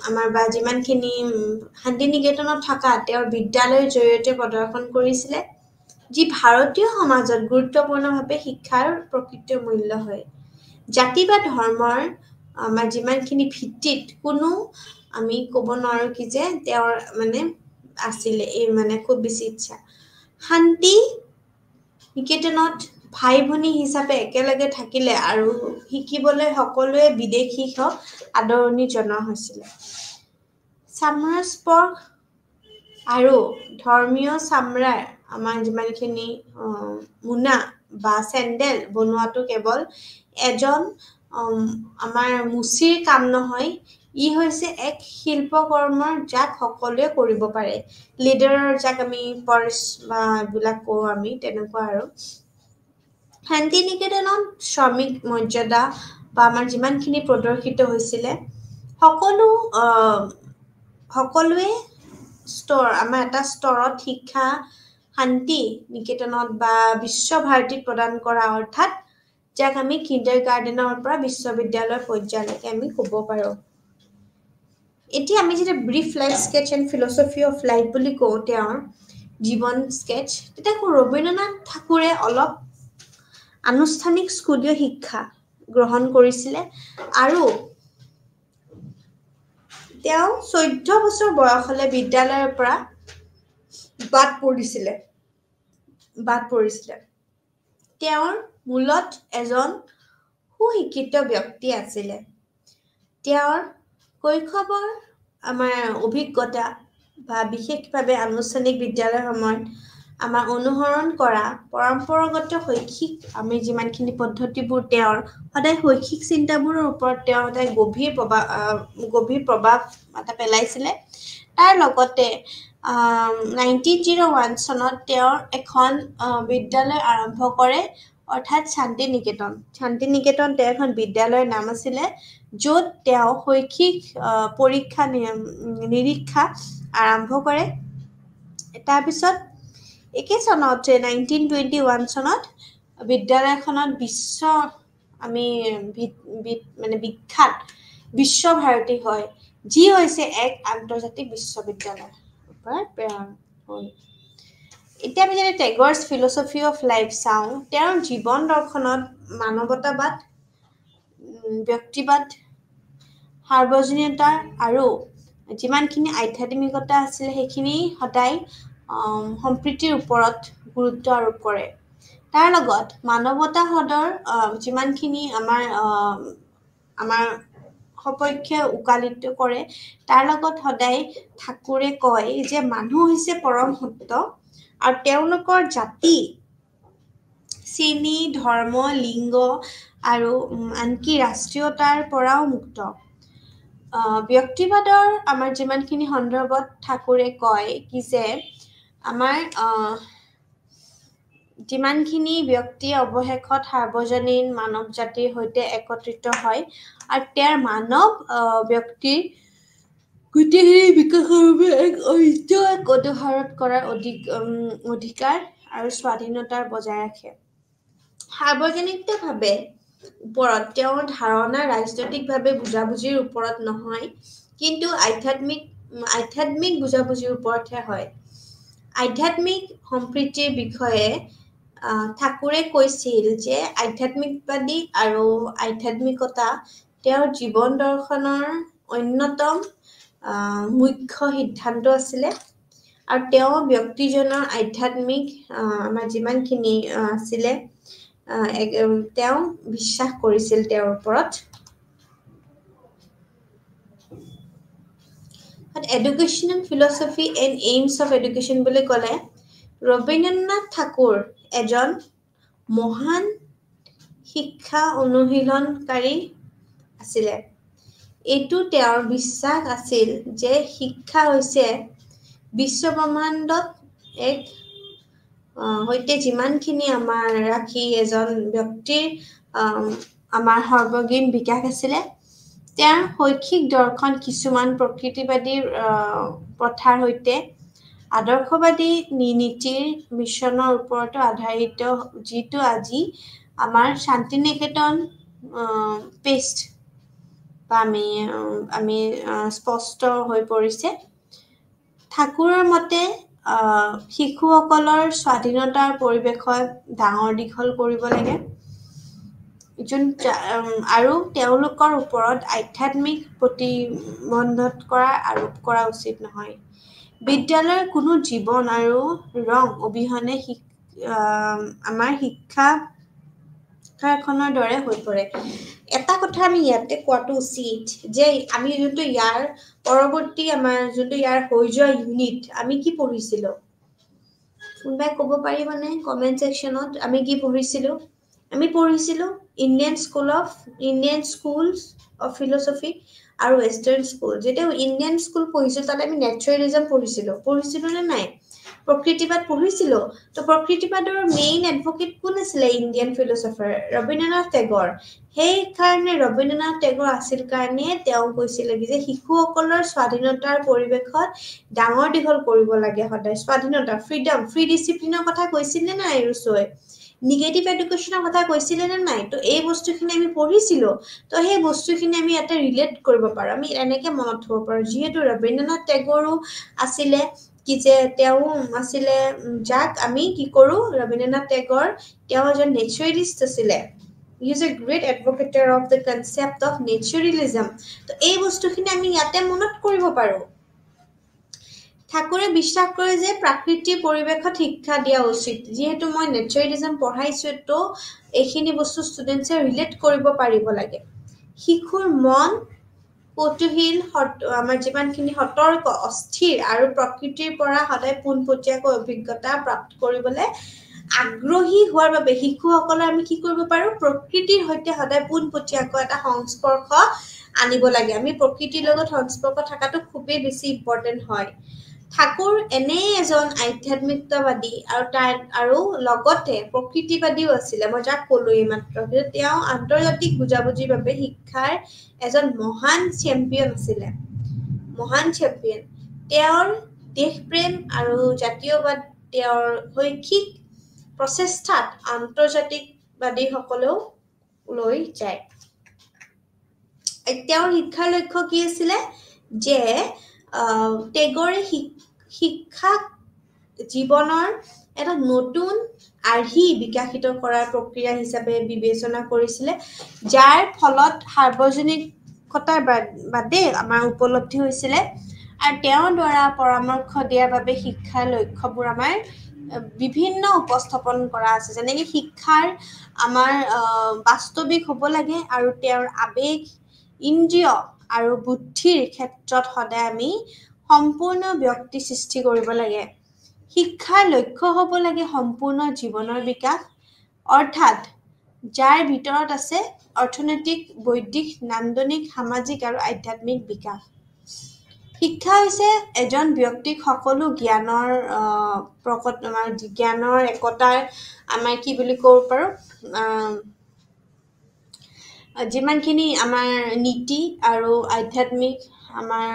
আমাৰ বা যিমানখিনি শান্তি নিকেতনত থকা তেওঁৰ বিদ্যালয়ৰ জৰিয়তে প্ৰদৰ্শন কৰিছিলে, যি ভাৰতীয় সমাজত গুৰুত্বপূৰ্ণভাৱে শিক্ষাৰ প্ৰকৃত মূল্য হয়। জাতি বা ধৰ্মৰ আমাৰ যিমানখিনি ভিত্তিত কোনো আমি ক'ব নোৱাৰো কি যে তেওঁৰ আছিলে এই খুব বেছি ইচ্ছা। শান্তি নিকেতনত ভাই ভনী হিচাপে একেলগে থাকিলে আৰু শিকিবলৈ সকলোৱে বিদেশী আদৰণি জনোৱা হৈছিলে। চামৰাজস্পৰ্শ আৰু ধৰ্মীয় চামৰাৰ আমাৰ যিমানখিনি মোনা বা চেণ্ডেল বনোৱাটো কেৱল এজন আমাৰ মুচিৰ কাম নহয়, ই হৈছে এক শিল্পকৰ্মৰ যাক সকলোৱে কৰিব পাৰে। লিডাৰৰ যাক আমি পৰ্চ বা এইবিলাক কওঁ আমি, তেনেকুৱা আৰু। শান্তি নিকেতনত শ্ৰমিক মৰ্যাদা বা আমাৰ যিমানখিনি প্ৰদৰ্শিত হৈছিলে, সকলোৱে আমাৰ এটা স্তৰত শিক্ষা শান্তি নিকেতনত বা বিশ্বভাৰতীত প্ৰদান কৰা, অৰ্থাৎ যাক আমি কিণ্ডাৰগাৰ্টেনৰ পৰা বিশ্ববিদ্যালয় পৰ্যায়লৈকে আমি ক'ব পাৰোঁ। এতিয়া আমি যেতিয়া brief life sketch and philosophy of life বুলি কওঁ তেওঁৰ জীৱন স্কেচ, তেতিয়া ৰবীন্দ্ৰনাথ ঠাকুৰে অলপ আনুষ্ঠানিক স্কুলীয় শিক্ষা গ্ৰহণ কৰিছিলে আৰু তেওঁ 14 বছৰ বয়সলৈ বিদ্যালয়ৰ পৰা বাদ পৰিছিলে। তেওঁৰ মূলত এজন সুশিক্ষিত ব্যক্তি আছিলে। তেওঁৰ শৈশৱৰ আমাৰ অভিজ্ঞতা বা বিশেষভাৱে আনুষ্ঠানিক বিদ্যালয়ৰ সময়ত আমাৰ অনুসৰণ কৰা পৰম্পৰাগত শৈক্ষিক আমি যিমানখিনি পদ্ধতিবোৰ তেওঁৰ সদায় শৈক্ষিক চিন্তাবোৰৰ ওপৰত তেওঁ সদায় গভীৰ প্ৰভাৱ এটা পেলাইছিলে। তাৰ লগতে 1901 চনত তেওঁৰ এখন বিদ্যালয় আৰম্ভ কৰে অৰ্থাৎ শান্তি নিকেতন তেওঁ এখন বিদ্যালয়ৰ নাম আছিলে য'ত তেওঁ শৈক্ষিক পৰীক্ষা নিৰীক্ষা আৰম্ভ কৰে তাৰপিছত একে চনত 1921 চনত বিদ্যালয়খনত আমি মানে বিখ্যাত বিশ্বভাৰতী হয় যি হৈছে এক আন্তৰ্জাতিক বিশ্ববিদ্যালয় প্ৰেৰণ হ'ল এতিয়া আমি যদি টেগৰছ ফিলচফি অফ লাইফ চাওঁ তেওঁৰ জীৱন দৰ্শনত মানৱতাবাদ ব্যক্তিবাদ সাৰ্বজনীনতা আৰু যিমানখিনি আধ্যাত্মিকতা আছিলে সেইখিনি সদায় সম্প্ৰীতিৰ ওপৰত গুৰুত্ব আৰোপ কৰে তাৰ লগত মানৱতাবাদৰ যিমানখিনি আমাৰ সপক্ষে উকালিত কৰে তাৰ লগত সদায় ঠাকুৰে কয় যে মানুহ হৈছে পৰম সত্য আৰু তেওঁলোকৰ জাতি শ্ৰেণী ধৰ্ম লিংগ আৰু আনকি ৰাষ্ট্ৰীয়তাৰ পৰাও মুক্ত ব্যক্তিবাদৰ আমাৰ যিমানখিনি সন্দৰ্ভত ঠাকুৰে কয় কি যে আমাৰ যিমানখিনি ব্যক্তি অৱশেষত সাৰ্বজনীন মানৱ জাতিৰ সৈতে একত্ৰিত হয় আৰু তেওঁৰ মানৱ ব্যক্তিৰ গোটেইখিনি বিকাশৰ বাবে এক অনুসৰণ কৰাৰ অধিকাৰ আৰু স্বাধীনতাৰ বজাই ৰাখে সাৰ্বজনীনভাৱে ওপৰত তেওঁৰ ধাৰণা ৰাজনৈতিকভাৱে বুজাবুজিৰ ওপৰত নহয় কিন্তু আধ্যাত্মিক বুজাবুজিৰ ওপৰতহে হয় আধ্যাত্মিক সম্প্ৰীতিৰ বিষয়ে ঠাকুৰে কৈছিল যে আধ্যাত্মিকবাদী আৰু আধ্যাত্মিকতা তেওঁৰ জীৱন দৰ্শনৰ অন্যতম মুখ্য সিদ্ধান্ত আছিলে আৰু তেওঁ ব্যক্তিজনৰ আধ্যাত্মিক আমাৰ যিমানখিনি আছিলে তেওঁ বিশ্বাস কৰিছিল তেওঁৰ ওপৰত educational philosophy and AIIMS of education বুলি ক'লে ৰবীন্দ্ৰনাথ ঠাকুৰ এজন মহান শিক্ষা অনুশীলনকাৰী আছিলে এইটো তেওঁৰ বিশ্বাস আছিল যে শিক্ষা হৈছে বিশ্বব্ৰহ্মাণ্ডত এক সৈতে যিমানখিনি আমাৰ ৰাখি এজন ব্যক্তিৰ আমাৰ সৰ্বগ্ৰীণ বিকাশ আছিলে তেওঁৰ শৈক্ষিক দৰ্শন কিছুমান প্ৰকৃতিবাদীৰ প্ৰথাৰ সৈতে আদৰ্শবাদী নীতিৰ মিশ্ৰণৰ ওপৰতো আধাৰিত যিটো আজি আমাৰ শান্তি নিকেতন পেষ্ট বা আমি স্পষ্ট হৈ পৰিছে ঠাকুৰৰ মতে শিশুসকলৰ স্বাধীনতাৰ পৰিৱেশত ডাঙৰ দীঘল কৰিব লাগে আৰু তেওঁলোকৰ ওপৰত আধ্যাত্মিক প্ৰতিবন্ধক আৰোপ কৰা উচিত নহয় বিদ্যালয়ৰ কোনো জীৱন আৰু ৰং অবিহনে আমাৰ শিক্ষাখনৰ দৰে হৈ পৰে এটা কথা আমি ইয়াতে কোৱাটো উচিত যে আমি যোনটো ইয়াৰ পৰৱৰ্তী আমাৰ যোনটো ইয়াৰ হৈ যোৱা ইউনিট আমি কি পঢ়িছিলোঁ কোনোবাই ক'ব পাৰিবনে কমেণ্ট ছেকশ্যনত আমি কি পঢ়িছিলোঁ আমি পঢ়িছিলোঁ ইণ্ডিয়ান স্কুলছ অফ ফিলচফি আৰু ৱেষ্টাৰ্ণ স্কুল যেতিয়া ইণ্ডিয়ান স্কুল পঢ়িছোঁ তাত আমি নেচাৰেলিজম পঢ়িছিলোঁ নে নাই প্ৰকৃতিবাদ পঢ়িছিলোঁ তো প্ৰকৃতিবাদৰ মেইন এডভকেট কোন আছিলে ইণ্ডিয়ান ফিলচফাৰ ৰবীন্দ্ৰনাথ টেগৰ সেইকাৰণে ৰবীন্দ্ৰনাথ টেগৰ আছিল কাৰণে তেওঁ কৈছিলে যে শিশুসকলৰ স্বাধীনতাৰ পৰিৱেশত ডাঙৰ দীঘল কৰিব লাগে সদায় স্বাধীনতা ফ্ৰী ডিচিপ্লিনৰ কথা কৈছিলে নাই ৰুছই নিগেটিভ এডুকেশ্যনৰ কথা কৈছিলে নে নাই তো এই বস্তুখিনি আমি পঢ়িছিলোঁ তো সেই বস্তুখিনি আমি ইয়াতে ৰিলেট কৰিব পাৰোঁ আমি এনেকৈ মনত থ'ব পাৰোঁ যিহেতু ৰবীন্দ্ৰনাথ টেগৰো আছিলে কি যে তেওঁ আছিলে যাক আমি কি কৰোঁ ৰবীন্দ্ৰনাথ টেগৰ তেওঁ এজন নেচাৰেলিষ্ট আছিলে He is a great advocate of the concept of naturalism. তো এই বস্তুখিনি আমি ইয়াতে মনত কৰিব পাৰোঁ ঠাকুৰে বিশ্বাস কৰে যে প্ৰাকৃতিক পৰিৱেশত শিক্ষা দিয়া উচিত যেহেতু মই নেচাৰেলিজম পঢ়াইছোঁ তো এইখিনি বস্তু ষ্টুডেণ্টছে ৰিলেট কৰিব পাৰিব লাগে শিশুৰ মন কৌতূহল আমাৰ যিমানখিনি সতৰ্ক অস্থিৰ আৰু প্ৰকৃতিৰ পৰা সদায় পোনপটীয়াকৈ অভিজ্ঞতা প্ৰাপ্ত কৰিবলৈ আগ্ৰহী হোৱাৰ বাবে শিশুসকলে আমি কি কৰিব পাৰোঁ প্ৰকৃতিৰ সৈতে সদায় পোনপটীয়াকৈ এটা সংস্পৰ্শ আনিব লাগে আমি প্ৰকৃতিৰ লগত সংস্পৰ্শ থকাটো খুবেই বেছি ইম্পৰ্টেণ্ট হয় ঠাকুৰ এনেই এজন আধ্যাত্মিকতাবাদী আৰু লগতে প্ৰকৃতিবাদীও আছিলে মই যাক ক'লো এইমাত্ৰ কিন্তু তেওঁ আন্তৰ্জাতিক বুজাবুজিৰ বাবে শিক্ষাৰ এজন মহান চেম্পিয়ন আছিলে মহান চেম্পিয়ন তেওঁৰ দেশপ্ৰেম আৰু জাতীয়বাদ তেওঁৰ শৈক্ষিক প্ৰচেষ্টাত আন্তৰ্জাতিকবাদীসকলেও লৈ যায় তেওঁৰ শিক্ষাৰ লক্ষ্য কি আছিলে যে টেগৰে শিক্ষাক জীৱনৰ এটা নতুন আৰ্হি বিকশিত কৰাৰ প্ৰক্ৰিয়া হিচাপে বিবেচনা কৰিছিলে যাৰ ফলত সাৰ্বজনিকতাৰ বাদে আমাৰ উপলব্ধি হৈছিলে আৰু তেওঁৰ দ্বাৰা পৰামৰ্শ দিয়াৰ বাবে শিক্ষাৰ লক্ষ্যবোৰ আমাৰ বিভিন্ন উপস্থাপন কৰা আছে যেনেকৈ শিক্ষাৰ আমাৰ বাস্তৱিক হ'ব লাগে আৰু তেওঁৰ আবেগ ইন্দ্ৰিয় আৰু বুদ্ধিৰ ক্ষেত্ৰত সদায় আমি সম্পূৰ্ণ ব্যক্তি সৃষ্টি কৰিব লাগে শিক্ষাৰ লক্ষ্য হ'ব লাগে সম্পূৰ্ণ জীৱনৰ বিকাশ অৰ্থাৎ যাৰ ভিতৰত আছে অৰ্থনৈতিক বৈদিক নান্দনিক সামাজিক আৰু আধ্যাত্মিক বিকাশ শিক্ষা হৈছে এজন ব্যক্তিক সকলো জ্ঞানৰ জ্ঞানৰ একতাৰ আমাৰ কি বুলি ক'ব পাৰোঁ যিমানখিনি আমাৰ নীতি আৰু আধ্যাত্মিক আমাৰ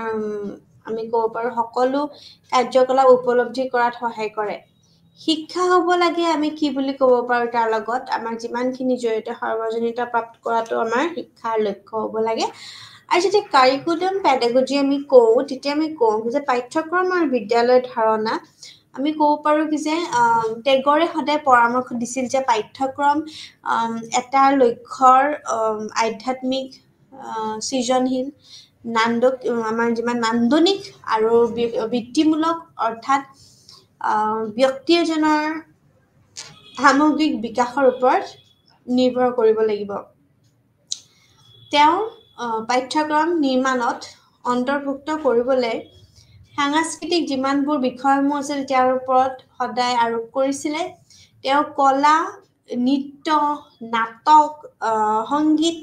আমি ক'ব পাৰোঁ সকলো কাৰ্যকলাপ উপলব্ধি কৰাত সহায় কৰে শিক্ষা হ'ব লাগে আমি কি বুলি ক'ব পাৰোঁ তাৰ লগত আমাৰ যিমানখিনি জড়িত সাৰ্বজনীনতা প্ৰাপ্ত কৰাটো আমাৰ শিক্ষাৰ লক্ষ্য হ'ব লাগে আৰু যেতিয়া কাৰিকুলাম পেডাগজি আমি কওঁ তেতিয়া আমি কওঁ যে পাঠ্যক্ৰম আৰু বিদ্যালয়ৰ ধাৰণা আমি ক'ব পাৰোঁ কি যে টেগৰে সদায় পৰামৰ্শ দিছিল যে পাঠ্যক্ৰম এটা লক্ষ্যৰ আধ্যাত্মিক সৃজনশীল আমাৰ যিমান নান্দনিক আৰু বৃত্তিমূলক অৰ্থাৎ ব্যক্তি এজনৰ সামগ্ৰিক বিকাশৰ ওপৰত নিৰ্ভৰ কৰিব লাগিব তেওঁ পাঠ্যক্ৰম নিৰ্মাণত অন্তৰ্ভুক্ত কৰিবলৈ সাংস্কৃতিক যিমানবোৰ বিষয়সমূহ আছিল তেওঁৰ ওপৰত সদায় আৰোপ কৰিছিলে তেওঁ কলা নৃত্য নাটক সংগীত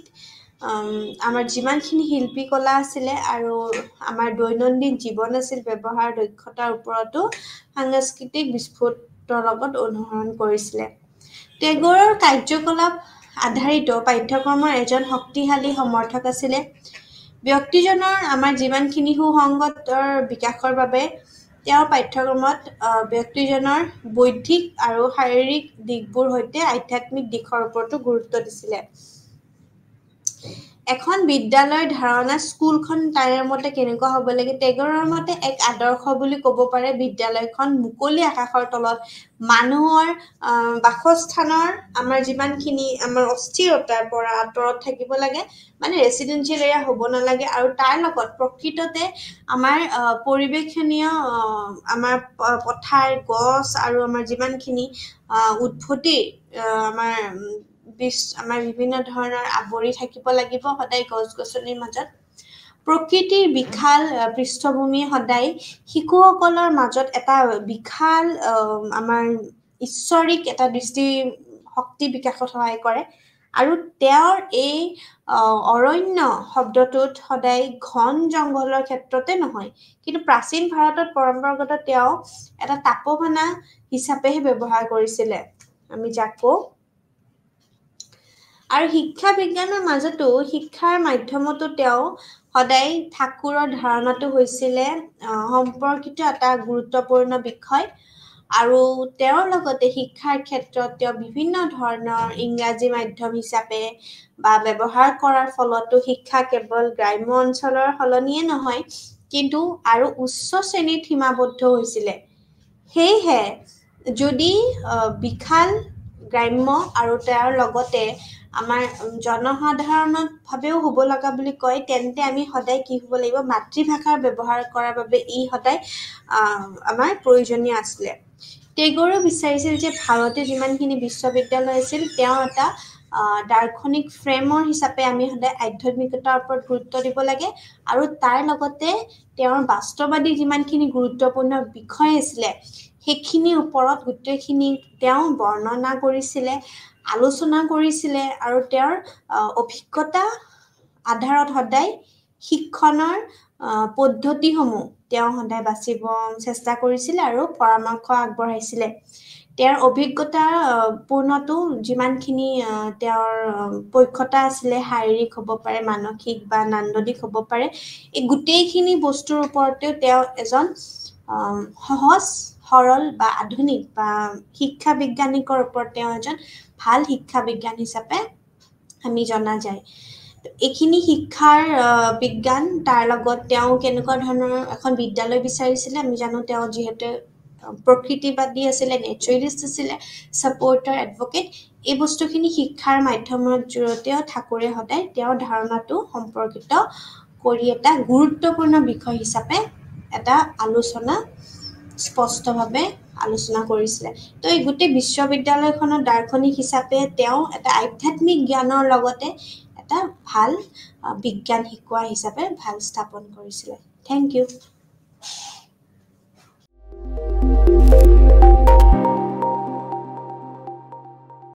আমাৰ যিমানখিনি শিল্পী কলা আছিলে আৰু আমাৰ দৈনন্দিন জীৱন আছিল ব্যৱহাৰ দক্ষতাৰ ওপৰতো সাংস্কৃতিক বিস্ফোৰণৰ লগত অনুসৰণ কৰিছিলে টেগৰৰ কাৰ্যকলাপ আধাৰিত পাঠ্যক্ৰমৰ এজন শক্তিশালী সমৰ্থক আছিলে ব্যক্তিজনৰ আমাৰ যিমানখিনি সুসংগতৰ বিকাশৰ বাবে তেওঁৰ পাঠ্যক্ৰমত ব্যক্তিজনৰ বৌদ্ধিক আৰু শাৰীৰিক দিশবোৰ সৈতে আধ্যাত্মিক দিশৰ ওপৰতো গুৰুত্ব দিছিলে এখন বিদ্যালয়ৰ ধাৰণা স্কুলখন তাইৰ মতে কেনেকুৱা হ'ব লাগে টেগৰৰ মতে এক আদৰ্শ বুলি ক'ব পাৰে বিদ্যালয়খন মুকলি আকাশৰ তলত মানুহৰ বাসস্থানৰ আমাৰ যিমানখিনি আমাৰ অস্থিৰতাৰ পৰা আঁতৰত থাকিব লাগে মানে ৰেচিডেঞ্চিয়েল এৰিয়া হ'ব নালাগে আৰু তাৰ লগত প্ৰকৃততে আমাৰ পৰিৱেশনীয় আমাৰ পথাৰ গছ আৰু আমাৰ যিমানখিনি উদ্ভতি আমাৰ বিভিন্ন ধৰণৰ আৱৰি থাকিব লাগিব সদায় গছ-গছনিৰ মাজত প্ৰকৃতিৰ বিশাল পৃষ্ঠভূমি সদায় শিশুসকলৰ মাজত এটা বিশাল আমাৰ ঈশ্বৰিক এটা দৃষ্টি শক্তি বিকাশত সহায় কৰে আৰু তেওঁৰ এই অৰণ্য শব্দটোত সদায় ঘন জংঘলৰ ক্ষেত্ৰতে নহয় কিন্তু প্ৰাচীন ভাৰতত পৰম্পৰাগত তেওঁ এটা তাপসনা হিচাপেহে ব্যৱহাৰ কৰিছিলে আমি যাক কওঁ আৰু শিক্ষা বিজ্ঞানৰ মাজতো শিক্ষাৰ মাধ্যমতো তেওঁ সদায় ঠাকুৰৰ ধাৰণাটো হৈছিলে সম্পৰ্কিত এটা গুৰুত্বপূৰ্ণ বিষয় আৰু তেওঁৰ লগতে শিক্ষাৰ ক্ষেত্ৰত তেওঁ বিভিন্ন ধৰণৰ ইংৰাজী মাধ্যম হিচাপে বা ব্যৱহাৰ কৰাৰ ফলতো শিক্ষা কেৱল গ্ৰাম্য অঞ্চলৰ সলনিয়ে নহয় কিন্তু আৰু উচ্চ শ্ৰেণীত সীমাবদ্ধ হৈছিলে সেয়েহে যদি বিশাল গ্ৰাম্য আৰু তাৰ লগতে আমাৰ জনসাধাৰণভাৱেও হ'ব লগা বুলি কয় তেন্তে আমি সদায় কি হ'ব লাগিব মাতৃভাষাৰ ব্যৱহাৰ কৰাৰ বাবে ই সদায় আমাৰ প্ৰয়োজনীয় আছিলে টেগৰেও বিচাৰিছিল যে ভাৰতে যিমানখিনি বিশ্ববিদ্যালয় আছিল তেওঁ এটা দাৰ্শনিক ফ্ৰেমৰ হিচাপে আমি সদায় আধ্যাত্মিকতাৰ ওপৰত গুৰুত্ব দিব লাগে আৰু তাৰ লগতে তেওঁৰ বাস্তৱবাদী যিমানখিনি গুৰুত্বপূৰ্ণ বিষয় আছিলে সেইখিনিৰ ওপৰত গোটেইখিনি তেওঁ বৰ্ণনা কৰিছিলে আলোচনা কৰিছিলে আৰু তেওঁৰ অভিজ্ঞতা আধাৰত সদায় শিক্ষণৰ পদ্ধতিসমূহ তেওঁ সদায় বাচিব চেষ্টা কৰিছিলে আৰু পৰামৰ্শ আগবঢ়াইছিলে তেওঁৰ অভিজ্ঞতা পূৰ্ণটো যিমানখিনি তেওঁৰ পক্ষতা আছিলে শাৰীৰিক হ'ব পাৰে মানসিক বা নান্দনিক হ'ব পাৰে এই গোটেইখিনি বস্তুৰ ওপৰতেও তেওঁ এজন সহজ সৰল বা আধুনিক বা শিক্ষা বিজ্ঞানিকৰ ওপৰত তেওঁ এজন ভাল শিক্ষা বিজ্ঞান হিচাপে আমি জনা যায় এইখিনি শিক্ষাৰ বিজ্ঞান তাৰ লগত তেওঁ কেনেকুৱা ধৰণৰ এখন বিদ্যালয় বিচাৰিছিলে আমি জানো তেওঁ যিহেতু প্ৰকৃতিবাদী আছিলে নেচাৰেলিষ্ট আছিলে সাপোৰ্টাৰ এডভোকেট এই বস্তুখিনি শিক্ষাৰ মাধ্যমৰ জৰিয়তেও ঠাকুৰে সদায় তেওঁৰ ধাৰণাটো সম্পৰ্কিত কৰি এটা গুৰুত্বপূৰ্ণ বিষয় হিচাপে এটা আলোচনা স্পষ্টভাৱে আলোচনা কৰিছিলে তো এই গোটেই বিশ্ববিদ্যালয়খনৰ দাৰ্শনিক হিচাপে তেওঁ এটা আধ্যাত্মিক জ্ঞানৰ লগতে এটা ভাল বিজ্ঞান শিকোৱা হিচাপে ভাল স্থাপন কৰিছিলে থ্যাংক ইউ